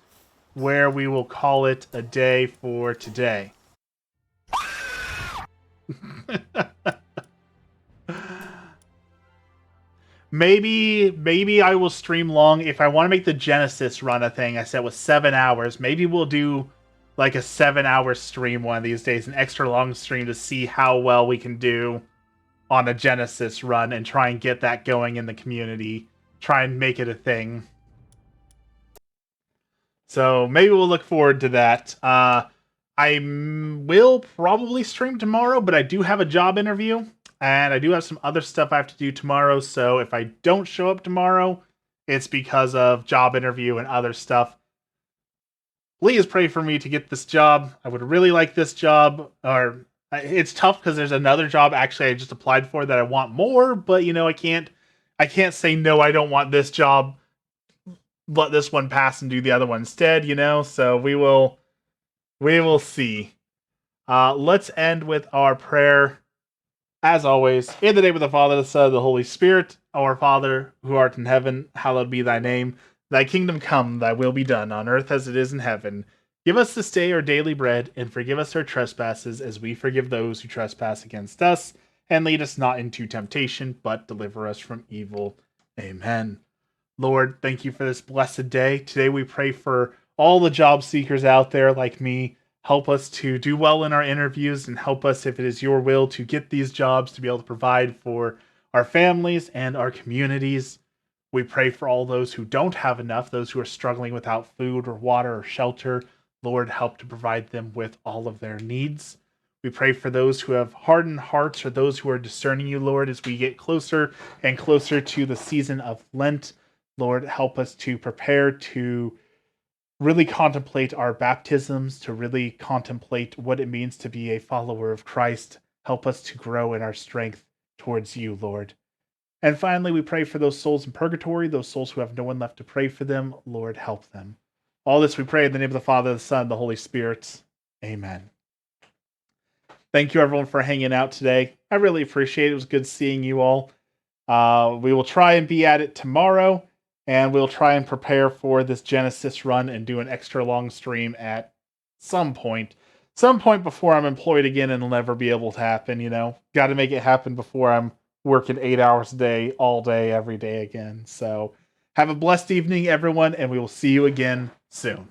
where we will call it a day for today. Maybe I will stream long. If I want to make the Genesis run a thing, I said was 7 hours. Maybe we'll do like a 7-hour stream one of these days, an extra long stream to see how well we can do on a Genesis run and try and get that going in the community. Try and make it a thing. So maybe we'll look forward to that. I will probably stream tomorrow, but I do have a job interview. And I do have some other stuff I have to do tomorrow, so if I don't show up tomorrow, it's because of job interview and other stuff. Please pray for me to get this job. I would really like this job. Or it's tough because there's another job actually I just applied for that I want more, but you know, I can't say no, I don't want this job let this one pass and do the other one instead, you know? So we will see. Let's end with our prayer. As always, in the name of the Father, the Son, and the Holy Spirit, our Father, who art in heaven, hallowed be thy name. Thy kingdom come, thy will be done, on earth as it is in heaven. Give us this day our daily bread, and forgive us our trespasses, as we forgive those who trespass against us. And lead us not into temptation, but deliver us from evil. Amen. Lord, thank you for this blessed day. Today we pray for all the job seekers out there like me. Help us to do well in our interviews and help us, if it is your will, to get these jobs to be able to provide for our families and our communities. We pray for all those who don't have enough, those who are struggling without food or water or shelter. Lord, help to provide them with all of their needs. We pray for those who have hardened hearts or those who are discerning you, Lord, as we get closer and closer to the season of Lent. Lord, help us to prepare to really contemplate our baptisms, to really contemplate what it means to be a follower of Christ. Help us to grow in our strength towards you, Lord. And finally, we pray for those souls in purgatory, those souls who have no one left to pray for them. Lord, help them. All this we pray in the name of the Father, the Son, and the Holy Spirit. Amen. Thank you, everyone, for hanging out today. I really appreciate it. It was good seeing you all. We will try and be at it tomorrow, and we'll try and prepare for this Genesis run and do an extra long stream at some point. Some point before I'm employed again, and it'll never be able to happen, you know? Got to make it happen before I'm working 8 hours a day, all day, every day again. So have a blessed evening, everyone, and we will see you again soon.